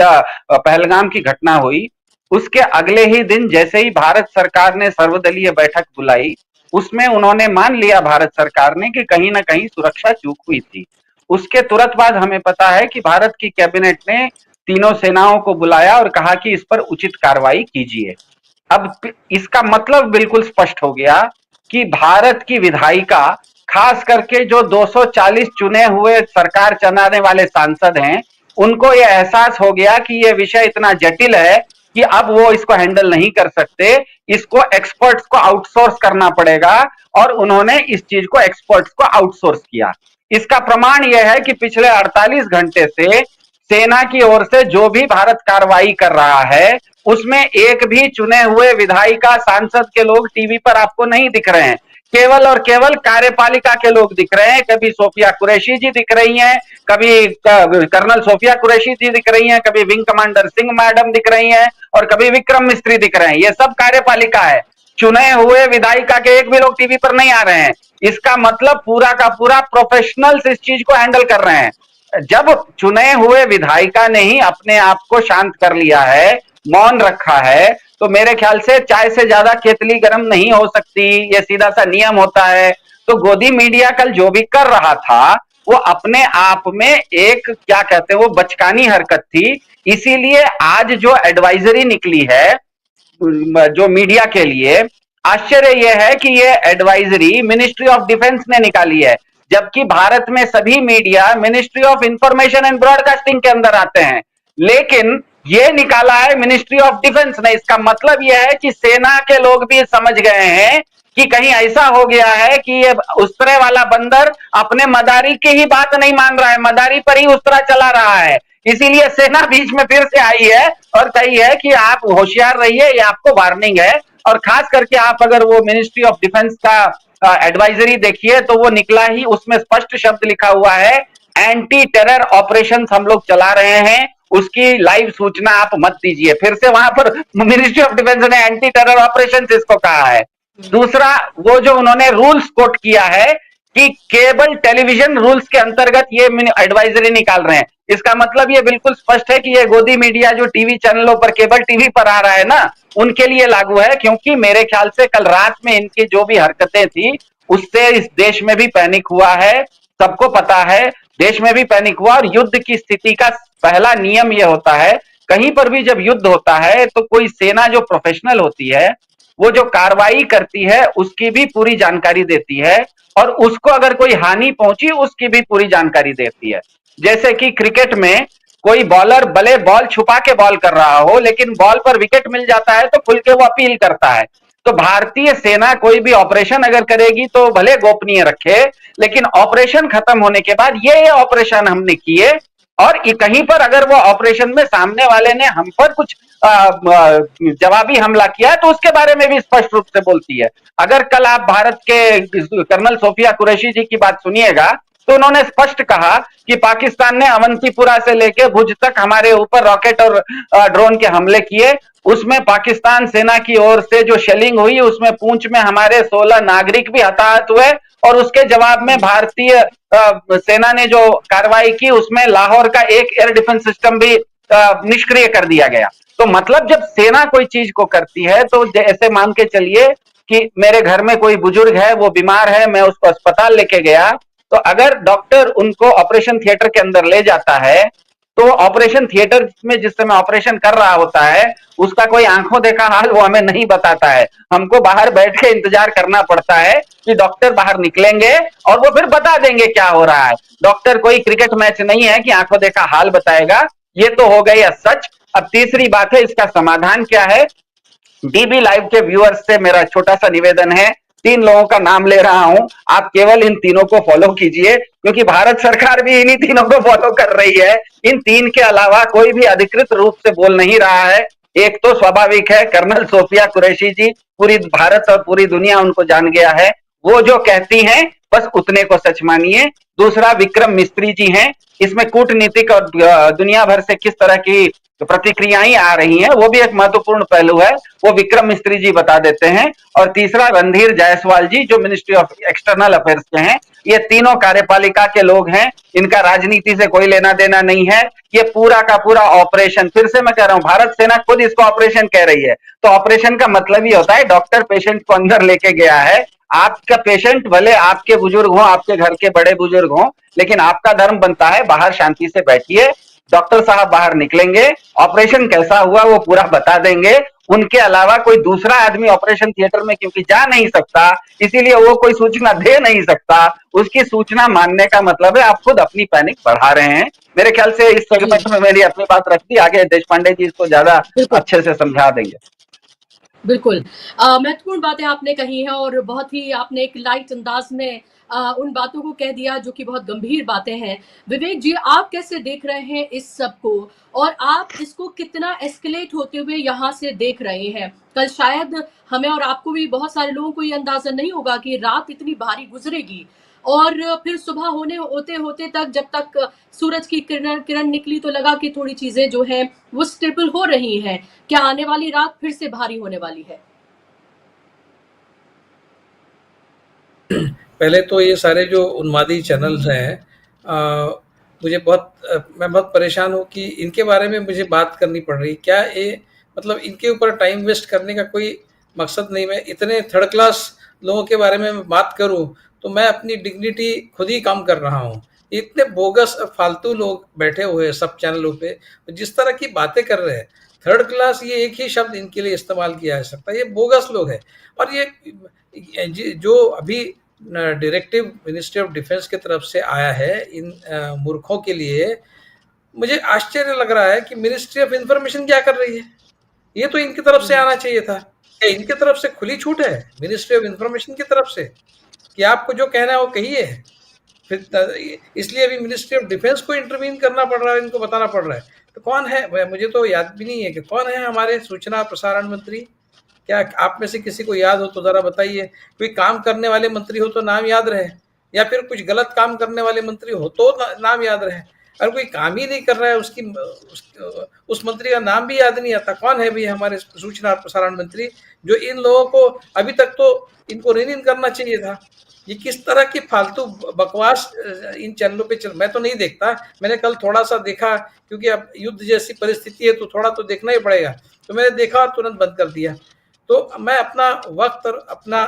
पहलगाम की घटना हुई, उसके अगले ही दिन जैसे ही भारत सरकार ने सर्वदलीय बैठक बुलाई, उसमें उन्होंने मान लिया भारत सरकार ने कि कहीं ना कहीं सुरक्षा चूक हुई थी। उसके तुरंत बाद हमें पता है कि भारत की कैबिनेट ने तीनों सेनाओं को बुलाया और कहा कि इस पर उचित कार्रवाई कीजिए। अब इसका मतलब बिल्कुल स्पष्ट हो गया कि भारत की विधायिका, खास करके जो 240 चुने हुए सरकार चलाने वाले सांसद हैं, उनको यह एहसास हो गया कि यह विषय इतना जटिल है कि अब वो इसको हैंडल नहीं कर सकते, इसको एक्सपर्ट्स को आउटसोर्स करना पड़ेगा, और उन्होंने इस चीज को एक्सपर्ट्स को आउटसोर्स किया। इसका प्रमाण यह है कि पिछले 48 घंटे से सेना की ओर से जो भी भारत कार्रवाई कर रहा है, उसमें एक भी चुने हुए विधायिका सांसद के लोग टीवी पर आपको नहीं दिख रहे हैं। केवल और केवल कार्यपालिका के लोग दिख रहे हैं। कभी सोफिया कुरैशी जी दिख रही हैं, कभी कर्नल सोफिया कुरैशी जी दिख रही हैं, कभी विंग कमांडर सिंह मैडम दिख रही हैं, और कभी विक्रम मिस्त्री दिख रहे हैं। ये सब कार्यपालिका है। चुने हुए विधायिका के एक भी लोग टीवी पर नहीं आ रहे हैं। इसका मतलब पूरा का पूरा प्रोफेशनल्स इस चीज को हैंडल कर रहे हैं। जब चुने हुए विधायिका ने ही अपने आप को शांत कर लिया है, मौन रखा है, तो मेरे ख्याल से चाय से ज्यादा केतली गर्म नहीं हो सकती। ये सीधा सा नियम होता है। तो गोदी मीडिया कल जो भी कर रहा था, वो अपने आप में एक, क्या कहते हैं, वो बचकानी हरकत थी। इसीलिए आज जो एडवाइजरी निकली है जो मीडिया के लिए, आश्चर्य यह है कि ये एडवाइजरी मिनिस्ट्री ऑफ डिफेंस ने निकाली है, जबकि भारत में सभी media ministry of information and broadcasting के अंदर आते हैं। लेकिन ये निकाला है मिनिस्ट्री ऑफ डिफेंस ने। इसका मतलब यह है कि सेना के लोग भी समझ गए हैं कि कहीं ऐसा हो गया है कि ये उस्तरे वाला बंदर अपने मदारी की ही बात नहीं मान रहा है, मदारी पर ही उस्तरा चला रहा है। इसीलिए सेना बीच में फिर से आई है और कही है कि आप होशियार रहिए, ये आपको वार्निंग है। और खास करके आप अगर वो मिनिस्ट्री ऑफ डिफेंस का एडवाइजरी देखिए तो वो निकला ही, उसमें स्पष्ट शब्द लिखा हुआ है, एंटी टेरर ऑपरेशन हम लोग चला रहे हैं, उसकी लाइव सूचना आप मत दीजिए। फिर से वहां पर मिनिस्ट्री ऑफ डिफेंस ने एंटी टेरर ऑपरेशन इसको कहा है। दूसरा, वो जो उन्होंने रूल्स कोट किया है कि केबल टेलीविजन रूल्स के अंतर्गत ये एडवाइजरी निकाल रहे हैं, इसका मतलब ये बिल्कुल स्पष्ट है कि ये गोदी मीडिया जो टीवी चैनलों पर केबल टीवी पर आ रहा है ना, उनके लिए लागू है, क्योंकि मेरे ख्याल से कल रात में इनकी जो भी हरकतें थी उससे इस देश में भी पैनिक हुआ है, सबको पता है, देश में भी पैनिक हुआ। और युद्ध की स्थिति का पहला नियम यह होता है, कहीं पर भी जब युद्ध होता है तो कोई सेना जो प्रोफेशनल होती है वो जो कार्रवाई करती है उसकी भी पूरी जानकारी देती है, और उसको अगर कोई हानि पहुंची उसकी भी पूरी जानकारी देती है। जैसे कि क्रिकेट में कोई बॉलर भले बॉल छुपा के बॉल कर रहा हो, लेकिन बॉल पर विकेट मिल जाता है तो खुल के वो अपील करता है। तो भारतीय सेना कोई भी ऑपरेशन अगर करेगी तो भले गोपनीय रखे, लेकिन ऑपरेशन खत्म होने के बाद ये ऑपरेशन हमने किए, और कहीं पर अगर वो ऑपरेशन में सामने वाले ने हम पर कुछ जवाबी हमला किया है तो उसके बारे में भी स्पष्ट रूप से बोलती है। अगर कल आप भारत के कर्नल सोफिया कुरैशी जी की बात सुनिएगा तो उन्होंने स्पष्ट कहा कि पाकिस्तान ने अवंतीपुरा से लेकर भुज तक हमारे ऊपर रॉकेट और ड्रोन के हमले किए, उसमें पाकिस्तान सेना की ओर से जो शेलिंग हुई उसमें पूंछ में हमारे 16 नागरिक भी हताहत हुए, और उसके जवाब में भारतीय सेना ने जो कार्रवाई की उसमें लाहौर का एक एयर डिफेंस सिस्टम भी निष्क्रिय कर दिया गया। तो मतलब जब सेना कोई चीज को करती है तो ऐसे मान के चलिए कि मेरे घर में कोई बुजुर्ग है, वो बीमार है, मैं उसको अस्पताल लेके गया, तो अगर डॉक्टर उनको ऑपरेशन थिएटर के अंदर ले जाता है तो ऑपरेशन थिएटर में जिस समय ऑपरेशन कर रहा होता है उसका कोई आंखों देखा हाल वो हमें नहीं बताता है, हमको बाहर बैठ के इंतजार करना पड़ता है कि डॉक्टर बाहर निकलेंगे और वो फिर बता देंगे क्या हो रहा है। डॉक्टर कोई क्रिकेट मैच नहीं है कि आंखों देखा हाल बताएगा। ये तो हो गई सच। अब तीसरी बात है, इसका समाधान क्या है। डीबी लाइव के व्यूअर्स से मेरा छोटा सा निवेदन है, 3 लोगों का नाम ले रहा हूं, आप केवल इन तीनों को फॉलो कीजिए, क्योंकि भारत सरकार भी इन्हीं तीनों को फॉलो कर रही है। इन 3 के अलावा कोई भी अधिकृत रूप से बोल नहीं रहा है। एक तो स्वाभाविक है, कर्नल सोफिया कुरैशी जी, पूरी भारत और पूरी दुनिया उनको जान गया है, वो जो कहती हैं बस उतने को सच मानिए। दूसरा विक्रम मिस्त्री जी हैं, इसमें कूटनीतिक और दुनिया भर से किस तरह की प्रतिक्रियाएं आ रही हैं वो भी एक महत्वपूर्ण पहलू है, वो विक्रम मिस्त्री जी बता देते हैं। और तीसरा रणधीर जायसवाल जी जो मिनिस्ट्री ऑफ एक्सटर्नल अफेयर्स के हैं। ये तीनों कार्यपालिका के लोग हैं, इनका राजनीति से कोई लेना देना नहीं है। ये पूरा का पूरा ऑपरेशन, फिर से मैं कह रहा हूं, भारत सेना खुद इसको ऑपरेशन कह रही है, तो ऑपरेशन का मतलब ही होता है डॉक्टर पेशेंट को अंदर लेके गया है। आपका पेशेंट भले आपके बुजुर्ग हो, आपके घर के बड़े बुजुर्ग हो, लेकिन आपका धर्म बनता है बाहर शांति से बैठिए, डॉक्टर साहब बाहर निकलेंगे, ऑपरेशन कैसा हुआ वो पूरा बता देंगे। उनके अलावा कोई दूसरा आदमी ऑपरेशन थिएटर में क्योंकि जा नहीं सकता, इसीलिए वो कोई सूचना दे नहीं सकता। उसकी सूचना मानने का मतलब है आप खुद अपनी पैनिक बढ़ा रहे हैं। मेरे ख्याल से इस सेगमेंट में मेरी अपनी बात रख दी, आगे देश पांडे जी इसको ज्यादा अच्छे से समझा देंगे। बिल्कुल। महत्वपूर्ण बातें आपने कही हैं और बहुत ही आपने एक लाइट अंदाज में उन बातों को कह दिया जो कि बहुत गंभीर बातें हैं। विवेक जी, आप कैसे देख रहे हैं इस सब को और आप इसको कितना एस्केलेट होते हुए यहाँ से देख रहे हैं? कल शायद हमें और आपको भी, बहुत सारे लोगों को ये अंदाजा नहीं होगा कि रात इतनी भारी गुजरेगी और फिर सुबह होते तक, जब तक सूरज की किरण निकली तो लगा कि थोड़ी चीजें जो हैं वो स्टेबल हो रही हैं। क्या आने वाली रात फिर से भारी होने वाली है? पहले तो ये सारे जो उन्मादी चैनल्स हैं, मैं बहुत परेशान हूँ कि इनके बारे में मुझे बात करनी पड़ रही। क्या ये मतलब इनके ऊपर टाइम वेस्ट करने का कोई मकसद नहीं। मैं इतने थर्ड क्लास लोगों के बारे में बात करूँ तो मैं अपनी डिग्निटी खुद ही कम कर रहा हूँ। इतने बोगस फालतू लोग बैठे हुए हैं सब चैनलों पे, जिस तरह की बातें कर रहे हैं। थर्ड क्लास ये एक ही शब्द इनके लिए इस्तेमाल किया जा सकता है। ये बोगस लोग हैं। और ये जो अभी डायरेक्टिव मिनिस्ट्री ऑफ डिफेंस की तरफ से आया है इन मूर्खों के लिए, मुझे आश्चर्य लग रहा है कि मिनिस्ट्री ऑफ इंफॉर्मेशन क्या कर रही है। ये तो इनकी तरफ से आना चाहिए था। क्या इनकी तरफ से खुली छूट है मिनिस्ट्री ऑफ इंफॉर्मेशन की तरफ से कि आपको जो कहना है वो कहिए? फिर इसलिए अभी मिनिस्ट्री ऑफ डिफेंस को इंटरवीन करना पड़ रहा है, इनको बताना पड़ रहा है। तो कौन है, मुझे तो याद भी नहीं है कि कौन है हमारे सूचना प्रसारण मंत्री। क्या आप में से किसी को याद हो तो जरा बताइए। कोई काम करने वाले मंत्री हो तो नाम याद रहे, या फिर कुछ गलत काम करने वाले मंत्री हो तो नाम याद रहे। अगर कोई काम ही नहीं कर रहा है, उस मंत्री का नाम भी याद नहीं आता, कौन है भी हमारे सूचना और प्रसारण मंत्री, जो इन लोगों को अभी तक तो इनको रिन करना चाहिए था। ये किस तरह की फालतू बकवास इन चैनलों पे चल, मैं तो नहीं देखता, मैंने कल थोड़ा सा देखा क्योंकि अब युद्ध जैसी परिस्थिति है तो थोड़ा तो देखना ही पड़ेगा, तो मैंने देखा और तुरंत बंद कर दिया। तो मैं अपना वक्त और अपना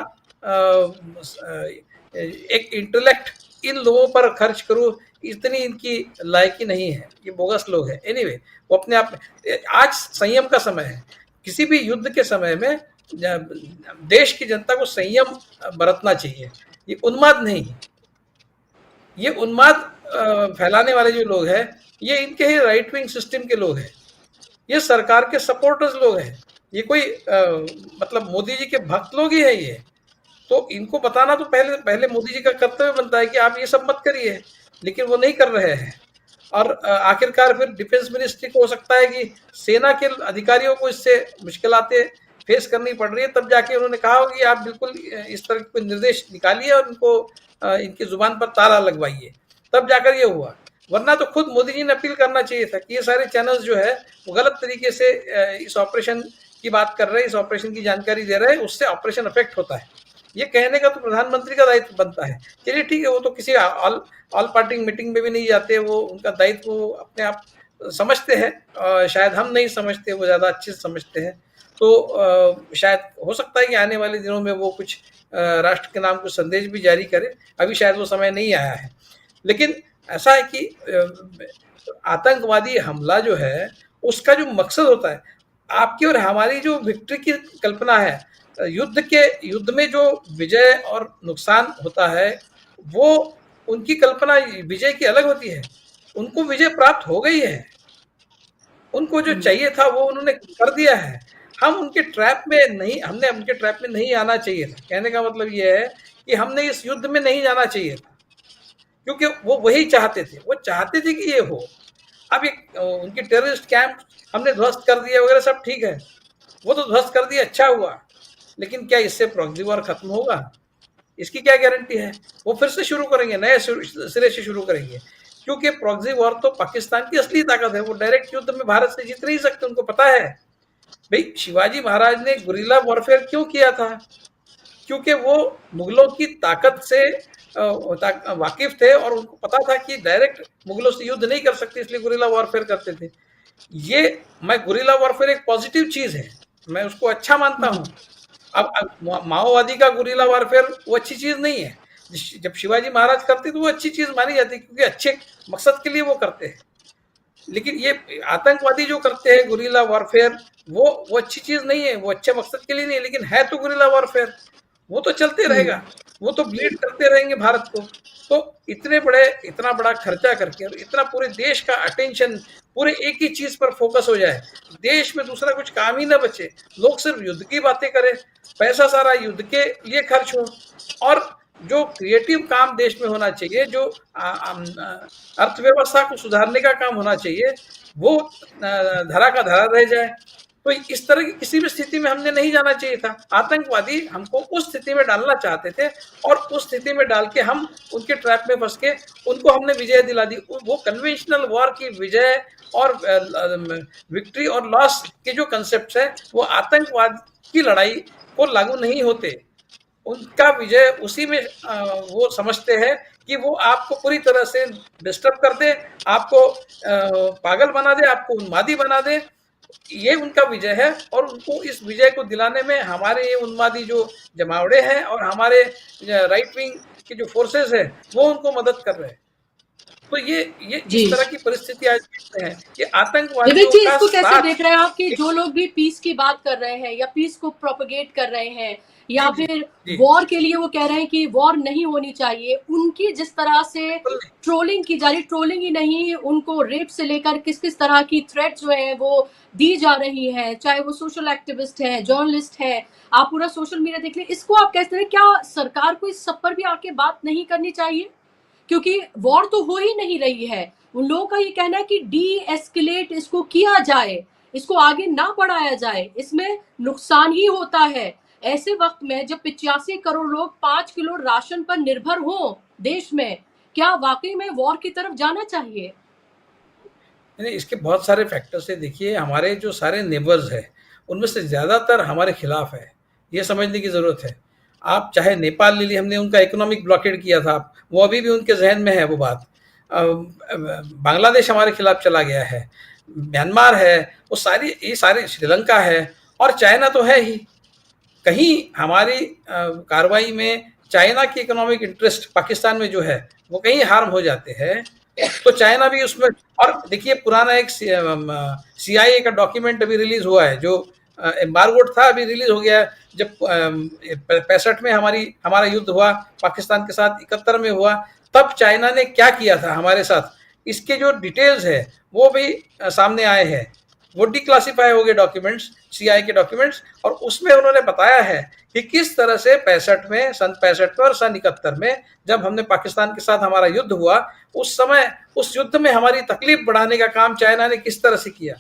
एक इंटेलेक्ट इन लोगों पर खर्च करूं, इतनी इनकी लायकी नहीं है, ये बोगस लोग हैं। एनीवे, वो अपने आप में, आज संयम का समय है, किसी भी युद्ध के समय में देश की जनता को संयम बरतना चाहिए, ये उन्माद नहीं, ये उन्माद फैलाने वाले जो लोग हैं ये इनके ही राइट विंग सिस्टम के लोग हैं, ये सरकार के सपोर्टर्स लोग हैं, ये कोई मतलब मोदी जी के भक्त लोग ही हैं ये। तो इनको बताना तो पहले मोदी जी का कर्तव्य बनता है कि आप ये सब मत करिए, लेकिन वो नहीं कर रहे हैं। और आखिरकार फिर डिफेंस मिनिस्ट्री को हो सकता है कि सेना के अधिकारियों को इससे मुश्किलातें फेस करनी पड़ रही है, तब जाके उन्होंने कहा हो कि आप बिल्कुल इस तरह के निर्देश निकालिए और इनको इनकी जुबान पर ताला लगवाइए, तब जाकर ये हुआ। वरना तो खुद मोदी जी ने अपील करना चाहिए था कि ये सारे चैनल्स जो है वो गलत तरीके से इस ऑपरेशन की बात कर रहे हैं, इस ऑपरेशन की जानकारी दे रहे हैं, उससे ऑपरेशन अफेक्ट होता है, ये कहने का तो प्रधानमंत्री का दायित्व बनता है। चलिए ठीक है, वो तो किसी ऑल पार्टी मीटिंग में भी नहीं जाते, वो उनका दायित्व वो अपने आप समझते हैं, शायद हम नहीं समझते, वो ज़्यादा अच्छे से समझते हैं। तो शायद हो सकता है कि आने वाले दिनों में वो कुछ राष्ट्र के नाम कुछ संदेश भी जारी करे, अभी शायद वो समय नहीं आया है। लेकिन ऐसा है कि आतंकवादी हमला जो है उसका जो मकसद होता है, आपकी और हमारी जो विक्ट्री की कल्पना है, युद्ध में जो विजय और नुकसान होता है, वो उनकी कल्पना विजय की अलग होती है। उनको विजय प्राप्त हो गई है, उनको जो चाहिए था वो उन्होंने कर दिया है। हमने उनके ट्रैप में नहीं आना चाहिए था। कहने का मतलब ये है कि हमने इस युद्ध में नहीं जाना चाहिए था, क्योंकि वो वही चाहते थे, वो चाहते थे कि ये हो। अब एक उनके टेररिस्ट कैंप हमने ध्वस्त कर दिया वगैरह सब ठीक है, वो तो ध्वस्त कर दिया, अच्छा हुआ, लेकिन क्या इससे प्रॉक्सी वॉर खत्म होगा? इसकी क्या गारंटी है? वो फिर से शुरू करेंगे, नए सिरे से शुरू करेंगे, क्योंकि प्रॉक्सी वॉर तो पाकिस्तान की असली ताकत है। वो डायरेक्ट युद्ध में भारत से जीत नहीं सकते, उनको पता है। भाई शिवाजी महाराज ने गुरिल्ला वॉरफेयर क्यों किया था? क्योंकि वो मुगलों की ताकत से वाकिफ थे और उनको पता था कि डायरेक्ट मुगलों से युद्ध नहीं कर सकते, इसलिए गुरिल्ला वॉरफेयर करते थे। ये गुरिल्ला वॉरफेयर एक पॉजिटिव चीज है, मैं उसको अच्छा मानता हूँ। अब माओवादी का गुरिल्ला वॉरफेयर वो अच्छी चीज नहीं है। जब शिवाजी महाराज करते तो वो अच्छी चीज मानी जाती, क्योंकि अच्छे मकसद के लिए वो करते हैं। लेकिन ये आतंकवादी जो करते हैं गुरिल्ला वॉरफेयर, वो अच्छी चीज नहीं है, वो अच्छे मकसद के लिए नहीं है, लेकिन है तो गुरिल्ला वॉरफेयर, वो तो चलते रहेगा, वो तो ब्लीड करते रहेंगे भारत को। तो इतना बड़ा खर्चा करके और इतना पूरे देश का अटेंशन पूरे एक ही चीज पर फोकस हो जाए, देश में दूसरा कुछ काम ही ना बचे, लोग सिर्फ युद्ध की बातें करें, पैसा सारा युद्ध के लिए खर्च हो, और जो क्रिएटिव काम देश में होना चाहिए, जो अर्थव्यवस्था को सुधारने का काम होना चाहिए, वो धरा का धरा रह जाए। तो इस तरह की किसी भी स्थिति में हमने नहीं जाना चाहिए था। आतंकवादी हमको उस स्थिति में डालना चाहते थे, और उस स्थिति में डाल के हम उनके ट्रैप में फंस के उनको हमने विजय दिला दी। वो कन्वेंशनल वॉर की विजय और विक्ट्री और लॉस के जो कंसेप्ट है, वो आतंकवाद की लड़ाई को लागू नहीं होते। उनका विजय उसी में वो समझते हैं कि वो आपको पूरी तरह से डिस्टर्ब कर दे, आपको पागल बना दे, आपको उन्मादी बना दे, ये उनका विजय है। और उनको इस विजय को दिलाने में हमारे ये उन्मादी जो जमावड़े हैं और हमारे राइट विंग की जो फोर्सेस है, वो उनको मदद कर रहे हैं। तो ये इस तरह की परिस्थिति आज देखते हैं कि आतंकवादियों का इसको कैसे देख रहे हैं आप कि जो लोग भी पीस की बात कर रहे हैं या पीस को प्रोपेगेट कर रहे हैं या फिर वॉर के लिए वो कह रहे हैं कि वॉर नहीं होनी चाहिए, उनकी जिस तरह से ट्रोलिंग की जा रही, ट्रोलिंग ही नहीं, उनको रेप से लेकर किस किस तरह की थ्रेट जो है वो दी जा रही है, चाहे वो सोशल एक्टिविस्ट है, जर्नलिस्ट है, आप पूरा सोशल मीडिया देख लें, इसको आप कहते हैं क्या सरकार को इस सब पर भी आके बात नहीं करनी चाहिए? क्योंकि वॉर तो हो ही नहीं रही है, उन लोगों का ये कहना है कि डी एस्केलेट इसको किया जाए, इसको आगे ना बढ़ाया जाए, इसमें नुकसान ही होता है। ऐसे वक्त में जब 85 करोड़ लोग 5 किलो राशन पर निर्भर हो देश में, क्या वाकई में वॉर की तरफ जाना चाहिए? नहीं, इसके बहुत सारे फैक्टर्स है। देखिए, हमारे जो सारे नेबर्स हैं, उनमें से ज़्यादातर हमारे खिलाफ है, ये समझने की ज़रूरत है। आप चाहे नेपाल ले लीजिए, हमने उनका इकोनॉमिक ब्लॉकेड किया था, वो अभी भी उनके ज़हन में है वो बात। बांग्लादेश हमारे खिलाफ चला गया है, म्यांमार है, वो ये सारे, श्रीलंका है, और चाइना तो है ही। कहीं हमारी कार्रवाई में चाइना की इकोनॉमिक इंटरेस्ट पाकिस्तान में जो है वो कहीं हार्म हो जाते हैं, तो चाइना भी उसमें। और देखिए, पुराना एक CIA का डॉक्यूमेंट अभी रिलीज हुआ है, जो एम्बार्गोड था, अभी रिलीज हो गया है। जब 65 में हमारा युद्ध हुआ पाकिस्तान के साथ, 71 में हुआ, तब चाइना ने क्या किया था हमारे साथ, इसके जो डिटेल्स है वो भी सामने आए हैं। वो डिक्लासिफाई हो गए डॉक्यूमेंट्स, CIA के डॉक्यूमेंट्स, और उसमें उन्होंने बताया है कि किस तरह से सन 65 में और सन 71 में जब हमने पाकिस्तान के साथ हमारा युद्ध हुआ, उस समय उस युद्ध में हमारी तकलीफ बढ़ाने का काम चाइना ने किस तरह से किया।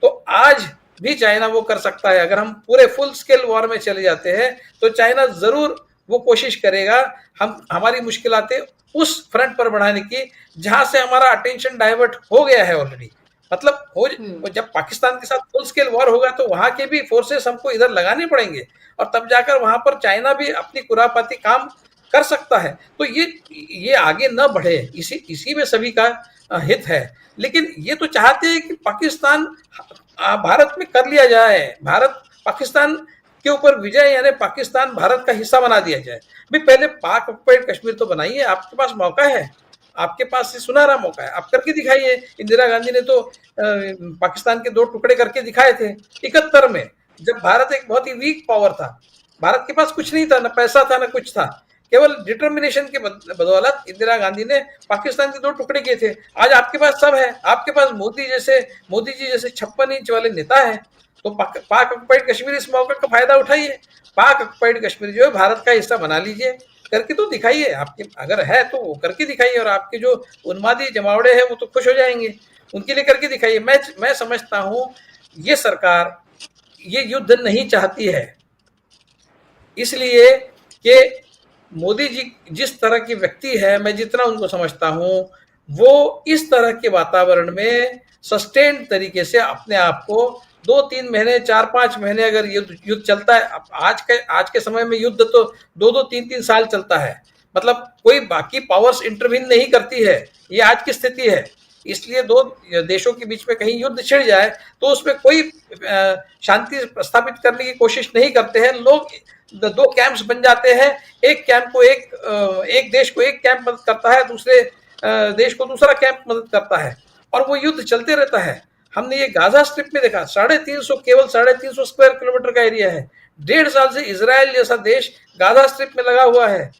तो आज भी चाइना वो कर सकता है। अगर हम पूरे फुल स्केल वॉर में चले जाते हैं तो चाइना जरूर वो कोशिश करेगा हमारी मुश्किलातें उस फ्रंट पर बढ़ाने की जहां से हमारा अटेंशन डाइवर्ट हो गया है ऑलरेडी। मतलब जब पाकिस्तान के साथ फुल स्केल वॉर होगा तो वहां के भी फोर्सेस हमको इधर लगाने पड़ेंगे, और तब जाकर वहां पर चाइना भी अपनी कुरापाती काम कर सकता है। तो ये आगे न बढ़े, इसी में सभी का हित है। लेकिन ये तो चाहते हैं कि पाकिस्तान भारत में कर लिया जाए, भारत पाकिस्तान के ऊपर विजय, यानी पाकिस्तान भारत का हिस्सा बना दिया जाए। भी पहले पाक ऑक्युपाइड कश्मीर तो बनाइए, आपके पास मौका है, आपके पास सुनहरा मौका है, आप करके दिखाइए। इंदिरा गांधी ने तो पाकिस्तान के 2 टुकड़े करके दिखाए थे 71 में, जब भारत एक बहुत ही वीक पावर था, भारत के पास कुछ नहीं था, न पैसा था न कुछ था, केवल डिटर्मिनेशन के बदौलत इंदिरा गांधी ने पाकिस्तान के 2 टुकड़े किए थे। आज आपके पास सब है, आपके पास मोदी जी जैसे 56 इंच वाले नेता है। तो पाक ऑक्युपाइड कश्मीर इस मौके का फायदा उठाइए, पाक ऑक्युपाइड कश्मीर जो है भारत का हिस्सा बना लीजिए, करके तो दिखाइए। आपके अगर है तो वो करके दिखाइए, और आपके जो उन्मादी जमावड़े हैं वो तो खुश हो जाएंगे, उनके लिए करके दिखाइए। मैं समझता हूं ये सरकार ये युद्ध नहीं चाहती है, इसलिए कि मोदी जी जिस तरह की व्यक्ति है, मैं जितना उनको समझता हूं, वो इस तरह के वातावरण में सस्टेन्ड तरीके से अपने आप को 2-3 महीने, 4-5 महीने अगर युद्ध चलता है, आज के समय में युद्ध तो 2-2, 3-3 साल चलता है, मतलब कोई बाकी पावर्स इंटरवीन नहीं करती है, ये आज की स्थिति है। इसलिए 2 देशों के बीच में कहीं युद्ध छिड़ जाए तो उसमें कोई शांति स्थापित करने की कोशिश नहीं करते हैं लोग। 2 कैंप्स बन जाते हैं, एक कैंप को एक देश को एक कैंप मदद करता है, दूसरे देश को दूसरा कैंप मदद करता है, और वो युद्ध चलते रहता है। हमने ये गाजा स्ट्रिप में देखा, केवल 350 स्क्वायर किलोमीटर का एरिया है, 1.5 साल से इजराइल जैसा देश गाजा स्ट्रिप में लगा हुआ है,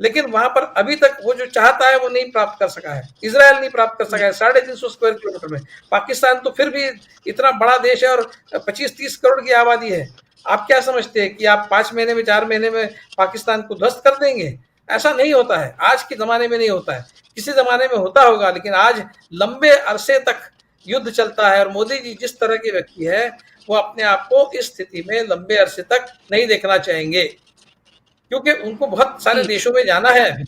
लेकिन वहां पर अभी तक वो जो चाहता है वो नहीं प्राप्त कर सका है, इजराइल नहीं प्राप्त कर सका है 350 स्क्वायर किलोमीटर में। पाकिस्तान तो फिर भी इतना बड़ा देश है और 25-30 करोड़ की आबादी है। आप क्या समझते हैं कि आप 5 महीने में, 4 महीने में पाकिस्तान को ध्वस्त कर देंगे? ऐसा नहीं होता है, आज के जमाने में नहीं होता है, किसी जमाने में होता होगा, लेकिन आज लंबे अरसे तक युद्ध चलता है। और मोदी जी जिस तरह के व्यक्ति है, वो अपने आप को इस स्थिति में लंबे अरसे तक नहीं देखना चाहेंगे, क्योंकि उनको बहुत सारे देशों में जाना है।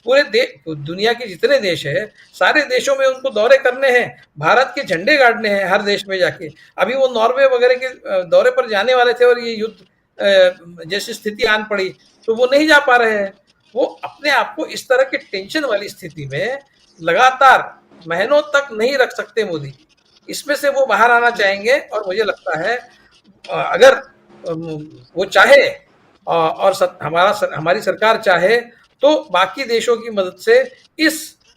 पूरे दुनिया के जितने देश है, सारे देशों में उनको दौरे करने हैं, भारत के झंडे गाड़ने हैं हर देश में जाके। अभी वो नॉर्वे वगैरह के दौरे पर जाने वाले थे, और ये युद्ध जैसी स्थिति आन पड़ी तो वो नहीं जा पा रहे हैं। वो अपने आप को इस तरह के टेंशन वाली स्थिति में लगातार महीनों तक नहीं रख सकते मोदी, इसमें से वो बाहर आना चाहेंगे। और मुझे लगता है अगर वो चाहे और हमारी सरकार चाहे तो बाकी देशों की मदद से इस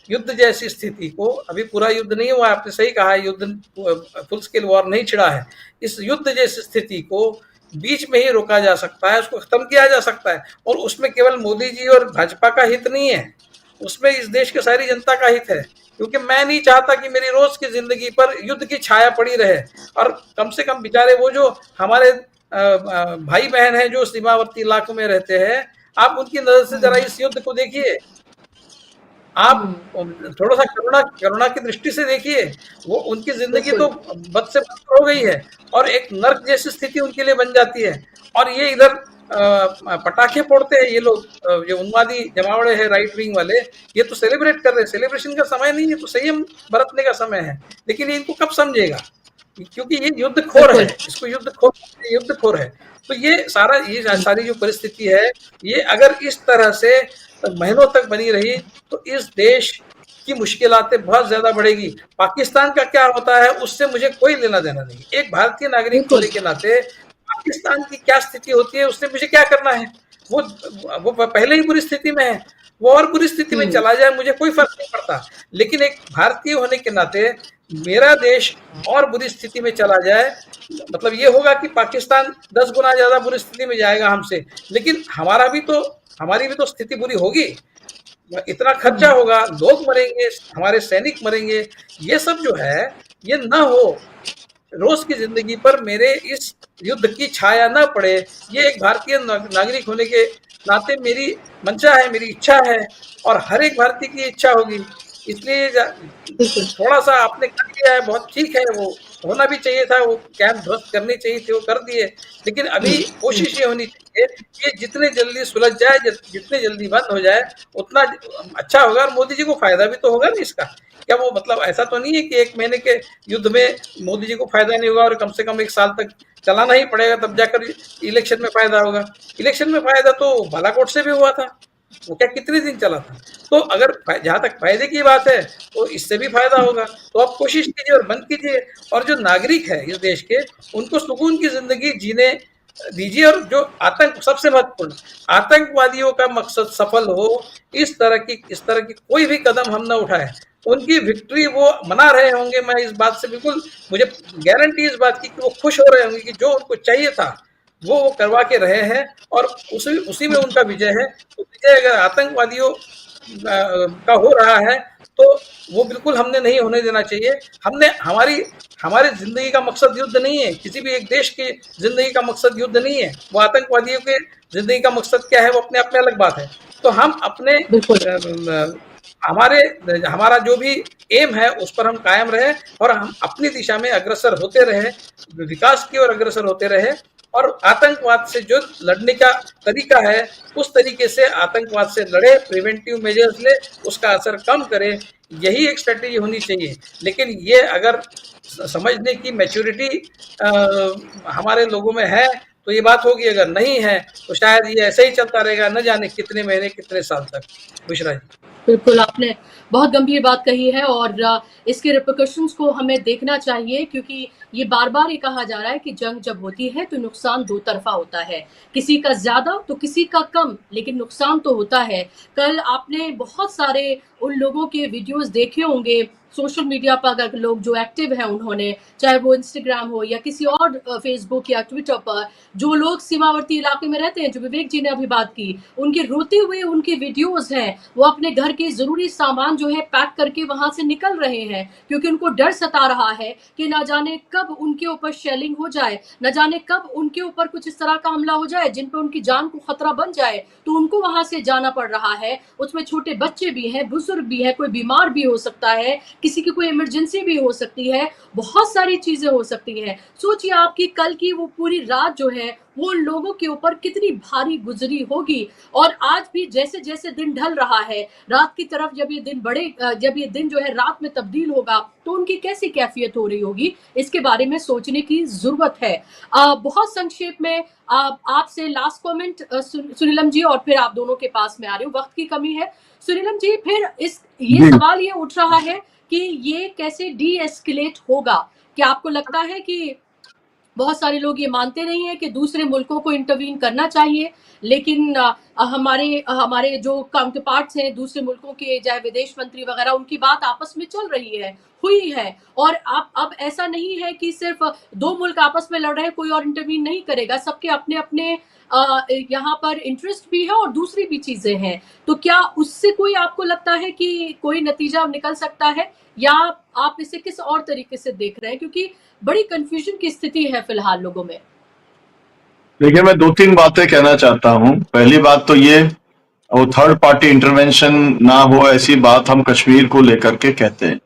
युद्ध जैसी स्थिति को, अभी पूरा युद्ध नहीं हुआ, आपने सही कहा, युद्ध फुल स्केल वॉर नहीं छिड़ा है, इस युद्ध जैसी स्थिति को बीच में ही रोका जा सकता है, उसको खत्म किया जा सकता है। और उसमें केवल मोदी जी और भाजपा का हित नहीं है, उसमें इस देश की सारी जनता का हित है, क्योंकि मैं नहीं चाहता कि मेरी रोज की जिंदगी पर युद्ध की छाया पड़ी रहे। और कम से कम बेचारे वो जो हमारे भाई बहन हैं जो सीमावर्ती इलाकों में रहते हैं, आप उनकी नजर से जरा इस युद्ध को देखिए, आप थोड़ा सा करुणा की दृष्टि से देखिए। वो उनकी जिंदगी तो बद से बदतर हो गई है और एक नर्क जैसी स्थिति उनके लिए बन जाती है। और ये इधर पटाखे फोड़ते हैं ये लोग, जो उन्मादी जमावड़े हैं राइट विंग वाले, ये तो सेलिब्रेट कर रहे हैं। सेलिब्रेशन का समय नहीं है, तो संयम बरतने का समय है। लेकिन ये इनको कब समझेगा, क्योंकि ये युद्धखोर है, बिल्कुल इसको युद्धखोर है। तो ये सारी जो परिस्थिति है, ये अगर इस तरह से महीनों तक बनी रही तो इस देश की मुश्किलातें बहुत ज्यादा बढ़ेगी। पाकिस्तान का क्या होता है उससे मुझे कोई लेना देना नहीं। एक भारतीय नागरिक होने बिल्कुल के नाते पाकिस्तान की क्या स्थिति होती है उससे मुझे क्या करना है। वो पहले ही बुरी स्थिति में है, वो और बुरी स्थिति में चला जाए मुझे कोई फर्क नहीं पड़ता। लेकिन एक भारतीय होने के नाते मेरा देश और बुरी स्थिति में चला जाए, मतलब ये होगा कि पाकिस्तान 10 गुना ज्यादा बुरी स्थिति में जाएगा हमसे, लेकिन हमारी भी तो स्थिति बुरी होगी। इतना खर्चा होगा, लोग मरेंगे, हमारे सैनिक मरेंगे, ये सब जो है ये न हो, रोज की जिंदगी पर मेरे इस युद्ध की छाया न पड़े, ये एक भारतीय नागरिक होने के नाते मेरी मंशा है, मेरी इच्छा है, और हर एक भारतीय की इच्छा होगी। इसलिए थोड़ा सा आपने कर दिया है, बहुत ठीक है, वो होना भी चाहिए था, वो कैंप ध्वस्त करनी चाहिए थी, वो कर दिए। लेकिन अभी कोशिश ये होनी चाहिए कि जितने जल्दी सुलझ जाए, जितने जल्दी बंद हो जाए उतना अच्छा होगा, और मोदी जी को फायदा भी तो होगा ना इसका। क्या वो मतलब ऐसा तो नहीं है कि 1 महीने के युद्ध में मोदी जी को फायदा नहीं होगा और कम से कम 1 साल तक चलाना ही पड़ेगा, तब जाकर इलेक्शन में फायदा होगा। इलेक्शन में फायदा तो बालाकोट से भी हुआ था, वो क्या कितने दिन चला था। तो अगर जहां तक फायदे की बात है तो इससे भी फायदा होगा, तो आप कोशिश कीजिए और बंद कीजिए। और जो नागरिक है इस देश के, उनको सुकून की जिंदगी जीने दीजिए। और जो सबसे महत्वपूर्ण, आतंकवादियों का मकसद सफल हो, इस तरह की कोई भी कदम हम न उठाए, उनकी विक्ट्री वो मना रहे होंगे। मैं इस बात से बिल्कुल, मुझे गारंटी इस बात की कि वो खुश हो रहे होंगे कि जो उनको चाहिए था वो करवा के रहे हैं, और उसी में उनका विजय है। तो विजय अगर आतंकवादियों का हो रहा है तो वो बिल्कुल हमने नहीं होने देना चाहिए। हमारी जिंदगी का मकसद युद्ध नहीं है, किसी भी एक देश की जिंदगी का मकसद युद्ध नहीं है। वो आतंकवादियों के जिंदगी का मकसद क्या है वो अपने आप में अलग बात है। तो हम अपने हमारा जो भी एम है उस पर हम कायम रहे, और हम अपनी दिशा में अग्रसर होते रहे, विकास की ओर अग्रसर होते रहे, और आतंकवाद से जो लड़ने का तरीका है उस तरीके से आतंकवाद से लड़े, प्रिवेंटिव मेजर्स ले, उसका असर कम करे, यही एक स्ट्रेटेजी होनी चाहिए। लेकिन ये अगर समझने की मैच्योरिटी हमारे लोगों में है तो ये बात होगी, अगर नहीं है तो शायद ये ऐसे ही चलता रहेगा, न जाने कितने महीने कितने साल तक। बुशरा जी। बिल्कुल, आपने बहुत गंभीर बात कही है, और इसके रिपरकशंस को हमें देखना चाहिए, क्योंकि ये बार-बार ये कहा जा रहा है कि जंग जब होती है तो नुकसान दो तरफ़ा होता है, किसी का ज़्यादा तो किसी का कम, लेकिन नुकसान तो होता है। कल आपने बहुत सारे उन लोगों के वीडियोज़ देखे होंगे सोशल मीडिया पर, अगर लोग जो एक्टिव हैं उन्होंने, चाहे वो इंस्टाग्राम हो या किसी और फेसबुक या ट्विटर पर, जो लोग सीमावर्ती इलाके में रहते हैं, जो विवेक जी ने अभी बात की, उनके रोते हुए उनके वीडियोज़ हैं, वो अपने घर के ज़रूरी सामान जो है पैक करके वहाँ से निकल रहे हैं, क्योंकि उनको डर सता रहा है कि ना जाने कब उनके ऊपर शेलिंग हो जाए, न जाने कब उनके ऊपर कुछ इस तरह का हमला हो जाए जिन पर उनकी जान को खतरा बन जाए, तो उनको वहाँ से जाना पड़ रहा है। उसमें छोटे बच्चे भी हैं, बुजुर्ग भी हैं, कोई बीमार भी हो सकता है, किसी की कोई इमरजेंसी भी हो सकती है, बहुत सारी चीजें हो सकती हैं। सोचिए आपकी कल की वो पूरी रात जो है वो उन लोगों के ऊपर कितनी भारी गुजरी होगी, और आज भी जैसे जैसे दिन ढल रहा है, रात की तरफ जब ये दिन जो है रात में तब्दील होगा, तो उनकी कैसी कैफियत हो रही होगी, इसके बारे में सोचने की जरूरत है। बहुत संक्षेप में आपसे लास्ट कमेंट सुनीलम जी, और फिर आप दोनों के पास में आ रही हूँ, वक्त की कमी है। सुनीलम जी, फिर ये सवाल ये उठ रहा है कि ये कैसे डी एस्केलेट होगा? क्या आपको लगता है कि बहुत सारे लोग ये मानते नहीं है कि दूसरे मुल्कों को इंटरवीन करना चाहिए, लेकिन हमारे जो काउंटर पार्ट्स हैं दूसरे मुल्कों के, चाहे विदेश मंत्री वगैरह, उनकी बात आपस में चल रही है, हुई है, और अब ऐसा नहीं है कि सिर्फ 2 मुल्क आपस में लड़ रहे हैं, कोई और इंटरवीन नहीं करेगा, सबके अपने अपने यहाँ पर इंटरेस्ट भी है और दूसरी भी चीजें हैं। तो क्या उससे कोई आपको लगता है कि कोई नतीजा निकल सकता है, या आप इसे किस और तरीके से देख रहे हैं, क्योंकि बड़ी कंफ्यूजन की स्थिति है फिलहाल लोगों में? देखिए, मैं 2-3 बातें कहना चाहता हूं। पहली बात तो ये, वो थर्ड पार्टी इंटरवेंशन ना हो ऐसी बात हम कश्मीर को लेकर के कहते हैं,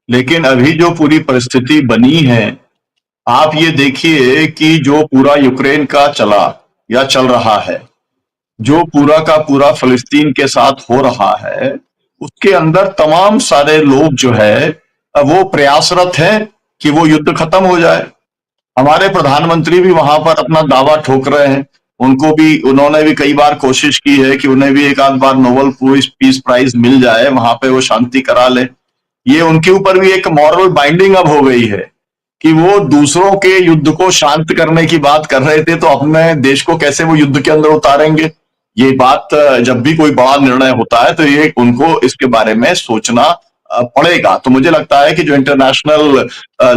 लेकिन अभी जो पूरी परिस्थिति बनी है, आप ये देखिए कि जो पूरा यूक्रेन का चला, या चल रहा है, जो पूरा का पूरा फलस्तीन के साथ हो रहा है, उसके अंदर तमाम सारे लोग जो है वो प्रयासरत हैं कि वो युद्ध खत्म हो जाए। हमारे प्रधानमंत्री भी वहां पर अपना दावा ठोक रहे हैं। उन्होंने भी कई बार कोशिश की है कि उन्हें भी एक आध बार नोबेल पीस प्राइज मिल जाए, वहां पे वो शांति करा ले। ये उनके ऊपर भी एक मॉरल बाइंडिंग अब हो गई है कि वो दूसरों के युद्ध को शांत करने की बात कर रहे थे, तो अपने देश को कैसे वो युद्ध के अंदर उतारेंगे। ये बात जब भी कोई बड़ा निर्णय होता है तो ये उनको इसके बारे में सोचना पड़ेगा। तो मुझे लगता है कि जो इंटरनेशनल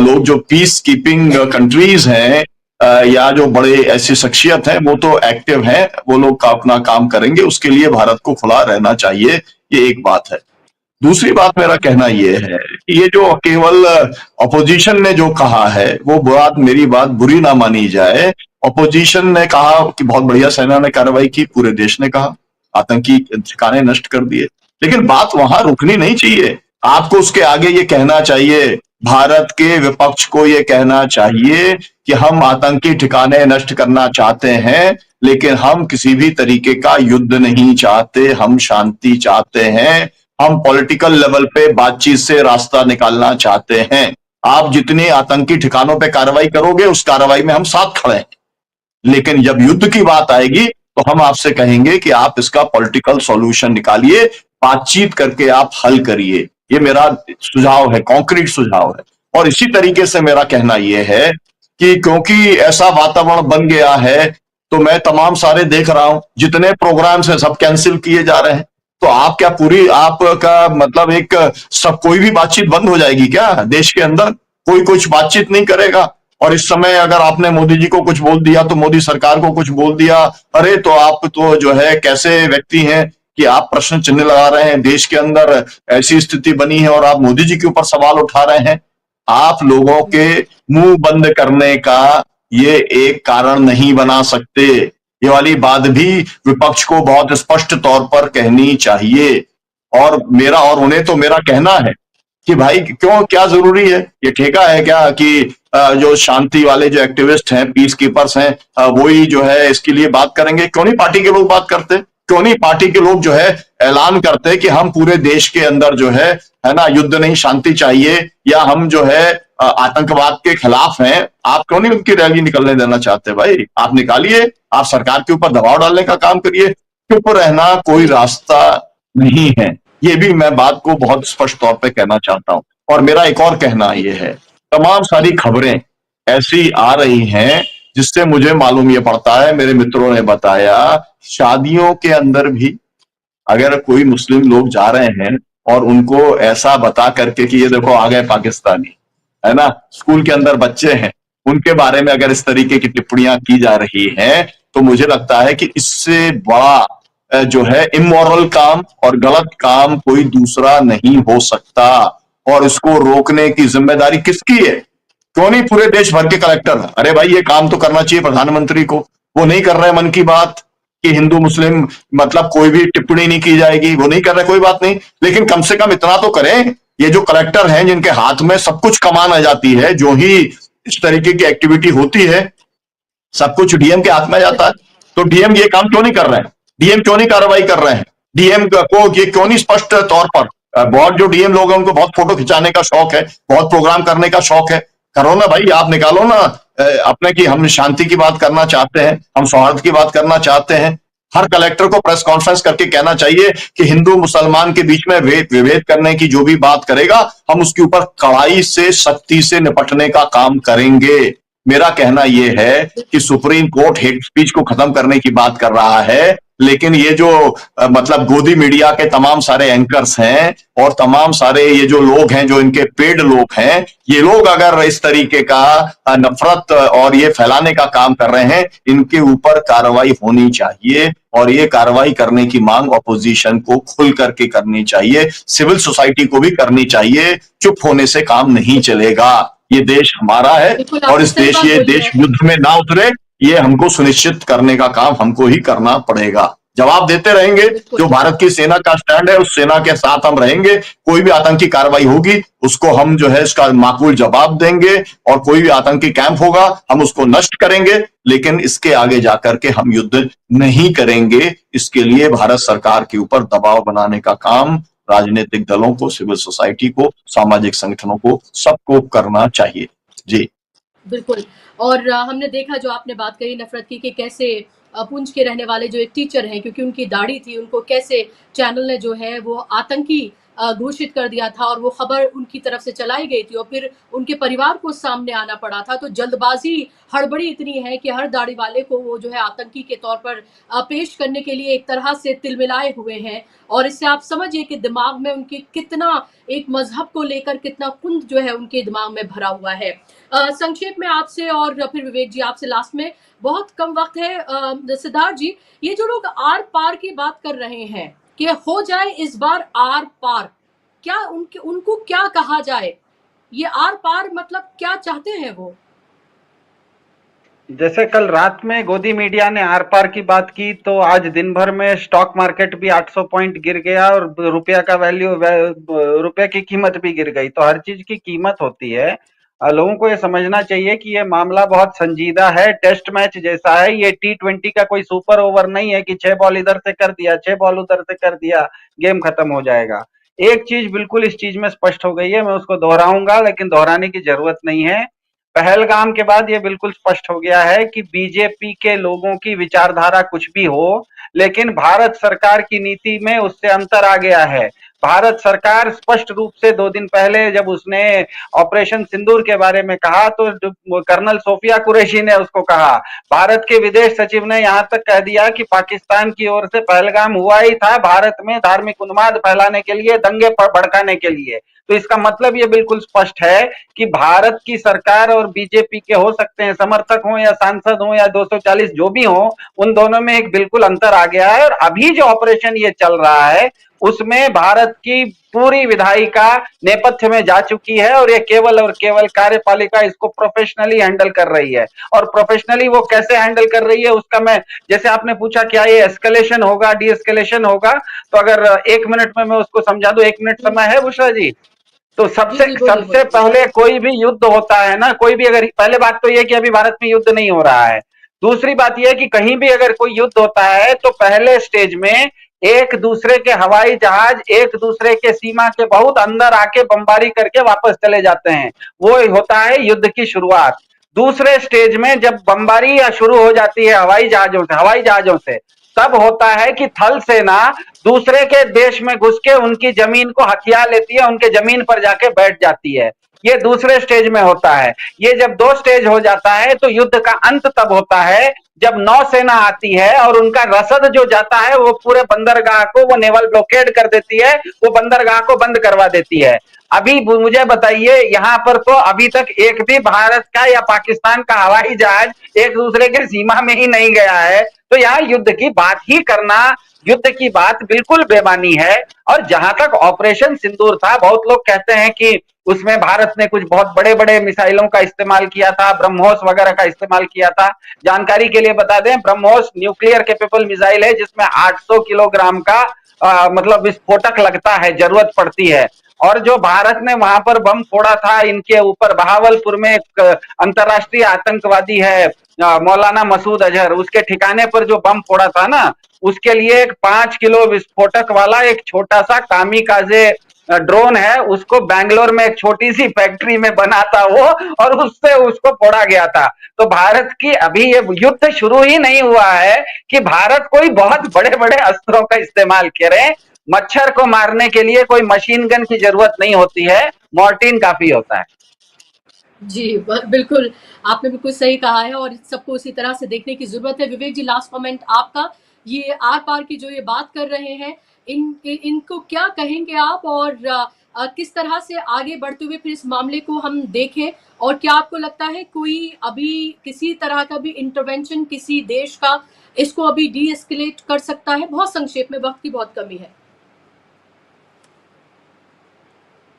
लोग, जो पीस कीपिंग कंट्रीज हैं या जो बड़े ऐसी शख्सियत हैं, वो तो एक्टिव हैं, वो लोग का अपना काम करेंगे, उसके लिए भारत को खुला रहना चाहिए। ये एक बात है। दूसरी बात मेरा कहना यह है कि ये जो केवल अपोजिशन ने जो कहा है वो बात, मेरी बात बुरी ना मानी जाए। अपोजिशन ने कहा कि बहुत बढ़िया सेना ने कार्रवाई की, पूरे देश ने कहा आतंकी ठिकाने नष्ट कर दिए, लेकिन बात वहां रुकनी नहीं चाहिए। आपको उसके आगे ये कहना चाहिए, भारत के विपक्ष को ये कहना चाहिए कि हम आतंकी ठिकाने नष्ट करना चाहते हैं, लेकिन हम किसी भी तरीके का युद्ध नहीं चाहते, हम शांति चाहते हैं, हम पॉलिटिकल लेवल पे बातचीत से रास्ता निकालना चाहते हैं। आप जितने आतंकी ठिकानों पे कार्रवाई करोगे, उस कार्रवाई में हम साथ खड़े हैं, लेकिन जब युद्ध की बात आएगी तो हम आपसे कहेंगे कि आप इसका पॉलिटिकल सॉल्यूशन निकालिए, बातचीत करके आप हल करिए। ये मेरा सुझाव है, कॉन्क्रीट सुझाव है। और इसी तरीके से मेरा कहना यह है कि क्योंकि ऐसा वातावरण बन गया है, तो मैं तमाम सारे देख रहा हूं, जितने प्रोग्राम्स हैं सब कैंसिल किए जा रहे हैं। तो आप क्या पूरी आपका मतलब एक सब कोई भी बातचीत बंद हो जाएगी क्या देश के अंदर? कोई कुछ बातचीत नहीं करेगा। और इस समय अगर आपने मोदी जी को कुछ बोल दिया, तो मोदी सरकार को कुछ बोल दिया, अरे तो आप तो जो है कैसे व्यक्ति हैं कि आप प्रश्न चिन्ह लगा रहे हैं। देश के अंदर ऐसी स्थिति बनी है और आप मोदी जी के ऊपर सवाल उठा रहे हैं। आप लोगों के मुंह बंद करने का ये एक कारण नहीं बना सकते। ये वाली बात भी विपक्ष को बहुत स्पष्ट तौर पर कहनी चाहिए। और उन्हें तो मेरा कहना है कि भाई क्यों, क्या जरूरी है, ये ठेका है क्या कि जो शांति वाले जो एक्टिविस्ट हैं, पीस कीपर्स हैं, वही जो है इसके लिए बात करेंगे? क्यों नहीं पार्टी के लोग बात करते? क्यों नहीं पार्टी के लोग जो है ऐलान करते कि हम पूरे देश के अंदर जो है ना, युद्ध नहीं शांति चाहिए, या हम जो है आतंकवाद के खिलाफ हैं? आप क्यों नहीं उनकी रैली निकलने देना चाहते? भाई आप निकालिए, आप सरकार के ऊपर दबाव डालने का काम करिए। चुप रहना कोई रास्ता नहीं है। ये भी मैं बात को बहुत स्पष्ट तौर पे कहना चाहता हूं। और मेरा एक और कहना यह है, तमाम सारी खबरें ऐसी आ रही हैं जिससे मुझे मालूम ये पड़ता है, मेरे मित्रों ने बताया, शादियों के अंदर भी अगर कोई मुस्लिम लोग जा रहे हैं और उनको ऐसा बता करके कि ये देखो आ गए पाकिस्तानी, है ना, स्कूल के अंदर बच्चे हैं, उनके बारे में अगर इस तरीके की टिप्पणियां की जा रही हैं, तो मुझे लगता है कि इससे बड़ा जो है इमोरल काम और गलत काम कोई दूसरा नहीं हो सकता। और इसको रोकने की जिम्मेदारी किसकी है? क्यों नहीं पूरे देश भर के कलेक्टर? अरे भाई ये काम तो करना चाहिए प्रधानमंत्री को। वो नहीं कर रहे मन की बात कि हिंदू मुस्लिम मतलब कोई भी टिप्पणी नहीं की जाएगी, वो नहीं कर रहे, कोई बात नहीं, लेकिन कम से कम इतना तो करें। ये जो कलेक्टर हैं जिनके हाथ में सब कुछ कमान आ जाती है, जो ही इस तरीके की एक्टिविटी होती है सब कुछ डीएम के हाथ में जाता है, तो डीएम ये काम क्यों नहीं कर रहे हैं? डीएम क्यों नहीं कार्रवाई कर रहे हैं? डीएम को ये क्यों नहीं स्पष्ट तौर पर, बहुत जो डीएम लोग हैं उनको बहुत फोटो खिंचाने का शौक है, बहुत प्रोग्राम करने का शौक है, करो ना भाई, आप निकालो ना अपने की हम शांति की बात करना चाहते हैं, हम सौहार्द की बात करना चाहते हैं। हर कलेक्टर को प्रेस कॉन्फ्रेंस करके कहना चाहिए कि हिंदू मुसलमान के बीच में विभेद करने की जो भी बात करेगा, हम उसके ऊपर कड़ाई से सख्ती से निपटने का काम करेंगे। मेरा कहना यह है कि सुप्रीम कोर्ट हेट स्पीच को खत्म करने की बात कर रहा है, लेकिन ये जो मतलब गोदी मीडिया के तमाम सारे एंकर्स हैं और तमाम सारे ये जो लोग हैं, जो इनके पेड लोग हैं, ये लोग अगर इस तरीके का नफरत और ये फैलाने का काम कर रहे हैं, इनके ऊपर कार्रवाई होनी चाहिए। और ये कार्रवाई करने की मांग अपोजिशन को खुल करके करनी चाहिए, सिविल सोसाइटी को भी करनी चाहिए। चुप होने से काम नहीं चलेगा। ये देश हमारा है और ये देश युद्ध में ना उतरे, ये हमको सुनिश्चित करने का काम हमको ही करना पड़ेगा। जवाब देते रहेंगे। जो भारत की सेना का स्टैंड है, उस सेना के साथ हम रहेंगे। कोई भी आतंकी कार्रवाई होगी, उसको हम जो है इसका माकूल जवाब देंगे, और कोई भी आतंकी कैंप होगा, हम उसको नष्ट करेंगे। लेकिन इसके आगे जाकर के हम युद्ध नहीं करेंगे। इसके लिए भारत सरकार के ऊपर दबाव बनाने का काम राजनीतिक दलों को, सिविल सोसाइटी को, सामाजिक संगठनों को, सबको करना चाहिए। जी बिल्कुल। और हमने देखा, जो आपने बात कही नफरत की, कि कैसे पुंछ के रहने वाले जो एक टीचर हैं, क्योंकि उनकी दाढ़ी थी, उनको कैसे चैनल ने जो है वो आतंकी घोषित कर दिया था, और वो खबर उनकी तरफ से चलाई गई थी, और फिर उनके परिवार को सामने आना पड़ा था। तो जल्दबाजी, हड़बड़ी इतनी है कि हर दाढ़ी वाले को वो जो है आतंकी के तौर पर पेश करने के लिए एक तरह से तिलमिलाए हुए हैं। और इससे आप समझिए कि दिमाग में उनके कितना, एक मजहब को लेकर कितना कुंद जो है उनके दिमाग में भरा हुआ है। संक्षेप में आपसे, और फिर विवेक जी आपसे लास्ट में, बहुत कम वक्त है। सिद्धार्थ जी, ये जो लोग आर पार की बात कर रहे हैं कि हो जाए इस बार आर पार, क्या उनको क्या कहा जाए? ये आर पार मतलब क्या चाहते हैं वो? जैसे कल रात में गोदी मीडिया ने आर पार की बात की, तो आज दिन भर में स्टॉक मार्केट भी 800 पॉइंट गिर गया, और रुपया का रुपये की कीमत भी गिर गई। तो हर चीज की कीमत होती है। लोगों को ये समझना चाहिए कि ये मामला बहुत संजीदा है, टेस्ट मैच जैसा है। ये T20 का कोई सुपर ओवर नहीं है कि 6 बॉल इधर से कर दिया, 6 बॉल उधर से कर दिया, गेम खत्म हो जाएगा। एक चीज बिल्कुल इस चीज में स्पष्ट हो गई है, मैं उसको दोहराऊंगा, लेकिन दोहराने की जरूरत नहीं है। पहलगाम के बाद ये बिल्कुल स्पष्ट हो गया है कि बीजेपी के लोगों की विचारधारा कुछ भी हो, लेकिन भारत सरकार की नीति में उससे अंतर आ गया है। भारत सरकार स्पष्ट रूप से 2 दिन पहले जब उसने ऑपरेशन सिंदूर के बारे में कहा, तो कर्नल सोफिया कुरैशी ने उसको कहा। भारत के विदेश सचिव ने यहां तक कह दिया कि पाकिस्तान की ओर से पहलगाम हुआ ही था भारत में धार्मिक उन्माद फैलाने के लिए, दंगे भड़काने के लिए। तो इसका मतलब ये बिल्कुल स्पष्ट है कि भारत की सरकार और बीजेपी के, हो सकते हैं समर्थक हो या सांसद हो या 240 जो भी हो, उन दोनों में एक बिल्कुल अंतर आ गया है। और अभी जो ऑपरेशन ये चल रहा है, उसमें भारत की पूरी विधायिका नेपथ्य में जा चुकी है, और ये केवल और केवल कार्यपालिका इसको प्रोफेशनली हैंडल कर रही है। और प्रोफेशनली वो कैसे हैंडल कर रही है उसका, मैं, जैसे आपने पूछा क्या ये एस्केलेशन होगा, डी एस्केलेशन होगा, तो अगर 1 मिनट में मैं उसको समझा दूं, 1 मिनट समय है बुशरा जी? तो जी सबसे जी, बोलिए सबसे बोलिए। पहले कोई भी युद्ध होता है ना, कोई भी, अगर पहले बात तो ये कि अभी भारत में युद्ध नहीं हो रहा है। दूसरी बात यह कि कहीं भी अगर कोई युद्ध होता है तो पहले स्टेज में एक दूसरे के हवाई जहाज एक दूसरे के सीमा के बहुत अंदर आके बमबारी करके वापस चले जाते हैं। वो होता है युद्ध की शुरुआत। दूसरे स्टेज में जब बमबारी या शुरू हो जाती है हवाई जहाजों से, तब होता है कि थल सेना दूसरे के देश में घुस के उनकी जमीन को हथिया लेती है, उनके जमीन पर जाके बैठ जाती है। ये दूसरे स्टेज में होता है। ये जब 2 स्टेज हो जाता है तो युद्ध का अंत तब होता है जब नौसेना आती है और उनका रसद जो जाता है वो पूरे बंदरगाह को वो नेवल ब्लॉकेड कर देती है, वो बंदरगाह को बंद करवा देती है। अभी मुझे बताइए, यहाँ पर तो अभी तक एक भी भारत का या पाकिस्तान का हवाई जहाज एक दूसरे के सीमा में ही नहीं गया है। तो यहाँ युद्ध की बात ही करना, युद्ध की बात बिल्कुल बेमानी है। और जहां तक ऑपरेशन सिंदूर था, बहुत लोग कहते हैं कि उसमें भारत ने कुछ बहुत बड़े बड़े मिसाइलों का इस्तेमाल किया था, ब्रह्मोस वगैरह का इस्तेमाल किया था। जानकारी के लिए बता दें, ब्रह्मोस न्यूक्लियर कैपेबल मिसाइल है जिसमें 800 किलोग्राम का मतलब विस्फोटक लगता है, जरूरत पड़ती है। और जो भारत ने वहां पर बम फोड़ा था इनके ऊपर, बहावलपुर में एक अंतरराष्ट्रीय आतंकवादी है मौलाना मसूद अजहर, उसके ठिकाने पर जो बम फोड़ा था ना, उसके लिए एक 5 किलो विस्फोटक वाला एक छोटा सा कामिकाजे ड्रोन है, उसको बैंगलोर में एक छोटी सी फैक्ट्री में बना था वो, और उससे उसको फोड़ा गया था। तो भारत की अभी ये युद्ध शुरू ही नहीं हुआ है कि भारत कोई बहुत बड़े बड़े अस्त्रों का इस्तेमाल करे। मच्छर को मारने के लिए कोई मशीन गन की जरूरत नहीं होती है, मॉर्टिन काफी होता है। जी, बिल्कुल, आपने बिल्कुल सही कहा है, और सबको उसी तरह से देखने की ज़रूरत है। विवेक जी, लास्ट कमेंट आपका, ये आर-पार की जो ये बात कर रहे हैं, इनको क्या कहेंगे आप, और किस तरह से आगे बढ़ते हुए फिर इस मामले को हम देखें? और क्या आपको लगता है कोई अभी किसी तरह का भी इंटरवेंशन किसी देश का इसको अभी डी एस्केलेट कर सकता है? बहुत संक्षेप में, वक़्त की बहुत कमी है।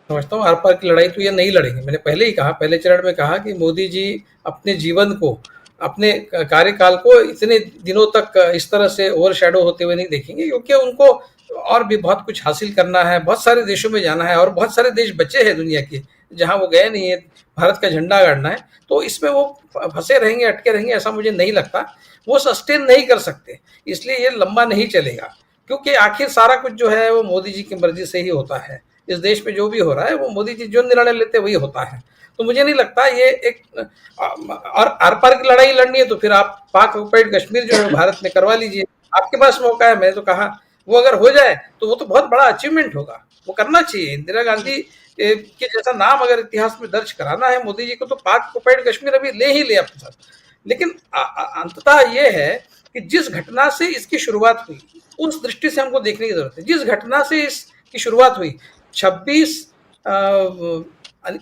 समझता हूँ आर पार की लड़ाई तो ये नहीं लड़ेंगे। मैंने पहले ही कहा, पहले चरण में कहा कि मोदी जी अपने जीवन को अपने कार्यकाल को इतने दिनों तक इस तरह से ओवरशैडो होते हुए नहीं देखेंगे, क्योंकि उनको और भी बहुत कुछ हासिल करना है, बहुत सारे देशों में जाना है और बहुत सारे देश बचे हैं दुनिया के जहां वो गए नहीं है, भारत का झंडा गाड़ना है। तो इसमें वो फंसे रहेंगे, अटके रहेंगे, ऐसा मुझे नहीं लगता। वो सस्टेन नहीं कर सकते, इसलिए ये लंबा नहीं चलेगा, क्योंकि आखिर सारा कुछ जो है वो मोदी जी की मर्जी से ही होता है। इस देश में जो भी हो रहा है वो मोदी जी जो निर्णय लेते वही होता है। तो मुझे नहीं लगता ये एक और आर पार की लड़ाई लड़नी है तो फिर आप पाक ऑक्युपाइड कश्मीर जो है भारत में करवा लीजिए, आपके पास मौका है। मैंने तो कहा वो अगर हो जाए तो वो तो बहुत बड़ा अचीवमेंट होगा, वो करना चाहिए। इंदिरा गांधी के जैसा नाम अगर इतिहास में दर्ज कराना है मोदी जी को, तो पाक ऑक्युपाइड कश्मीर अभी ले ही ले अपने साथ। लेकिन अंततः ये है कि जिस घटना से इसकी शुरुआत हुई उस दृष्टि से हमको देखने की जरूरत है। जिस घटना से इसकी शुरुआत हुई, 26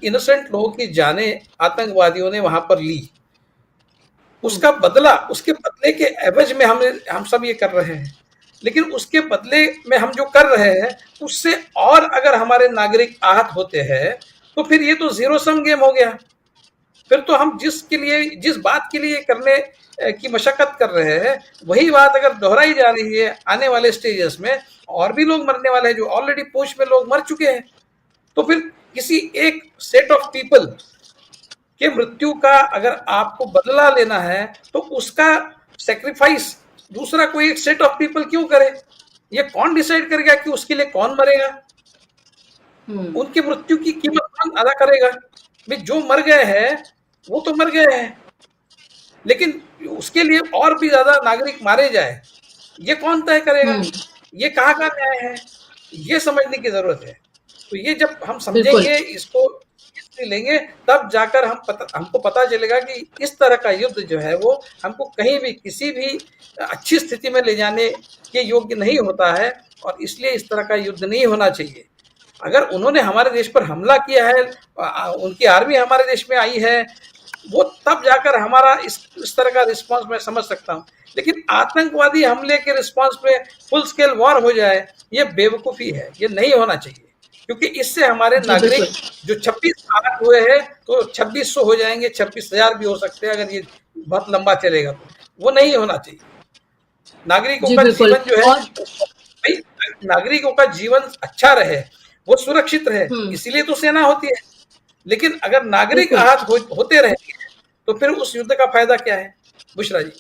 इनोसेंट लोगों की जानें आतंकवादियों ने वहां पर ली, उसका बदला, उसके बदले के एवज में हम सब ये कर रहे हैं। लेकिन उसके बदले में हम जो कर रहे हैं उससे और अगर हमारे नागरिक आहत होते हैं तो फिर ये तो जीरो सम गेम हो गया। फिर तो हम जिस बात के लिए करने की मशक्कत कर रहे हैं वही बात अगर दोहराई जा रही है आने वाले स्टेजेस में, और भी लोग मरने वाले हैं, जो ऑलरेडी पूंछ में लोग मर चुके हैं, तो फिर किसी एक सेट ऑफ पीपल के मृत्यु का अगर आपको बदला लेना है तो उसका सेक्रीफाइस दूसरा कोई एक सेट ऑफ पीपल क्यों करे? ये कौन डिसाइड करेगा कि उसके लिए कौन मरेगा? उनकी मृत्यु की कीमत कौन अदा करेगा? भाई जो मर गए हैं वो तो मर गए हैं, लेकिन उसके लिए और भी ज्यादा नागरिक मारे जाए ये कौन तय करेगा? ये कहाँ का न्याय है? ये समझने की जरूरत है। तो ये जब हम समझेंगे, इसको लेंगे, तब जाकर हमको पता चलेगा कि इस तरह का युद्ध जो है वो हमको कहीं भी किसी भी अच्छी स्थिति में ले जाने के योग्य नहीं होता है, और इसलिए इस तरह का युद्ध नहीं होना चाहिए। अगर उन्होंने हमारे देश पर हमला किया है, उनकी आर्मी हमारे देश में आई है, वो तब जाकर हमारा इस तरह का रिस्पांस मैं समझ सकता हूँ। लेकिन आतंकवादी हमले के रिस्पांस में फुल स्केल वॉर हो जाए, ये बेवकूफ़ी है, ये नहीं होना चाहिए। क्योंकि इससे हमारे नागरिक जो 26 आहत हुए हैं तो 2600 हो जाएंगे, 26,000 भी हो सकते हैं अगर ये बहुत लंबा चलेगा तो। वो नहीं होना चाहिए। नागरिकों का जीवन जो है, भाई नागरिकों का जीवन अच्छा रहे, वो सुरक्षित रहे, इसीलिए तो सेना होती है। लेकिन अगर नागरिक आहत होते रहेंगे तो फिर उस युद्ध का फायदा क्या है? बुशरा जी।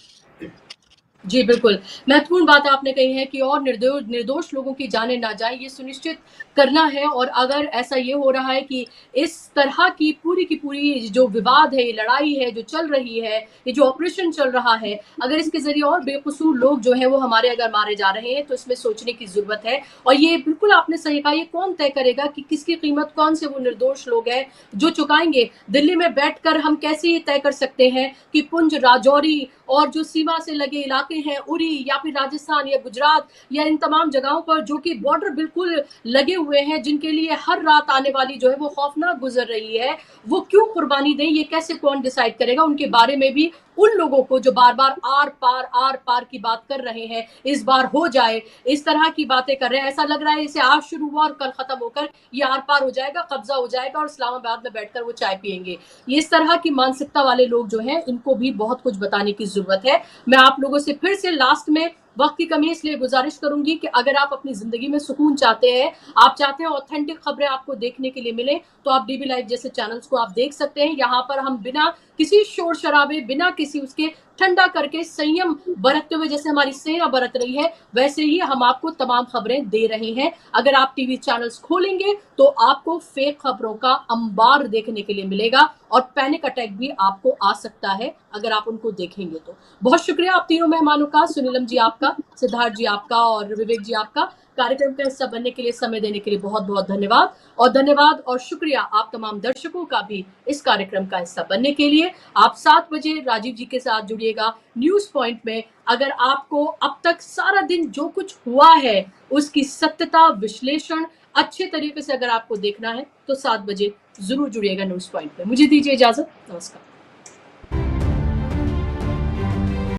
जी बिल्कुल, महत्वपूर्ण बात आपने कही है कि और निर्दोष लोगों की जानें ना जाए, ये सुनिश्चित करना है। और अगर ऐसा ये हो रहा है कि इस तरह की पूरी जो विवाद है, ये लड़ाई है जो चल रही है, ये जो ऑपरेशन चल रहा है, अगर इसके ज़रिए और बेकसूर लोग जो हैं वो हमारे अगर मारे जा रहे हैं तो इसमें सोचने की ज़रूरत है। और ये बिल्कुल आपने सही कहा, ये कौन तय करेगा कि किसकी कीमत कौन से वो निर्दोष लोग हैं जो चुकाएंगे? दिल्ली में बैठकर हम कैसे ये तय कर सकते हैं कि पुंछ, राजौरी और जो सीमा से लगे इलाके हैं, उरी या फिर राजस्थान या गुजरात या इन तमाम जगहों पर जो कि बॉर्डर बिल्कुल लगे हुए हैं, जिनके लिए हर रात आने वाली जो है वो खौफनाक गुजर रही है, वो क्यों कुर्बानी दें? ये कैसे कौन डिसाइड करेगा? उनके बारे में भी उन लोगों को जो बार बार आर पार की बात कर रहे हैं, इस बार हो जाए, इस तरह की बातें कर रहे हैं। ऐसा लग रहा है इसे आज शुरू हुआ और कल खत्म होकर ये आर पार हो जाएगा, कब्जा हो जाएगा और इस्लामाबाद में बैठकर वो चाय पियेंगे। ये इस तरह की मानसिकता वाले लोग जो हैं इनको भी बहुत कुछ बताने की जरूरत है। मैं आप लोगों से फिर से लास्ट में, वक्त की कमी इसलिए गुजारिश करूंगी कि अगर आप अपनी जिंदगी में सुकून चाहते हैं, आप चाहते हैं ऑथेंटिक खबरें आपको देखने के लिए मिले, तो आप डीबी लाइव जैसे चैनल्स को आप देख सकते हैं। यहाँ पर हम बिना किसी शोर शराबे, बिना किसी उसके, ठंडा करके संयम बरतते हुए, जैसे हमारी सेना बरत रही है वैसे ही हम आपको तमाम खबरें दे रहे हैं। अगर आप टीवी चैनल्स खोलेंगे तो आपको फेक खबरों का अंबार देखने के लिए मिलेगा और पैनिक अटैक भी आपको आ सकता है अगर आप उनको देखेंगे तो। बहुत शुक्रिया आप तीनों मेहमानों का, सुनीलम जी आपका, सिद्धार्थ जी आपका और विवेक जी आपका। कार्यक्रम का हिस्सा बनने के लिए, समय देने के लिए बहुत बहुत धन्यवाद। और धन्यवाद और शुक्रिया आप तमाम दर्शकों का भी इस कार्यक्रम का हिस्सा बनने के लिए। आप 7 बजे राजीव जी के साथ जुड़िएगा न्यूज पॉइंट में। अगर आपको अब तक सारा दिन जो कुछ हुआ है उसकी सत्यता, विश्लेषण अच्छे तरीके से अगर आपको देखना है तो 7 बजे जरूर जुड़िएगा न्यूज पॉइंट में। मुझे दीजिए इजाजत, नमस्कार।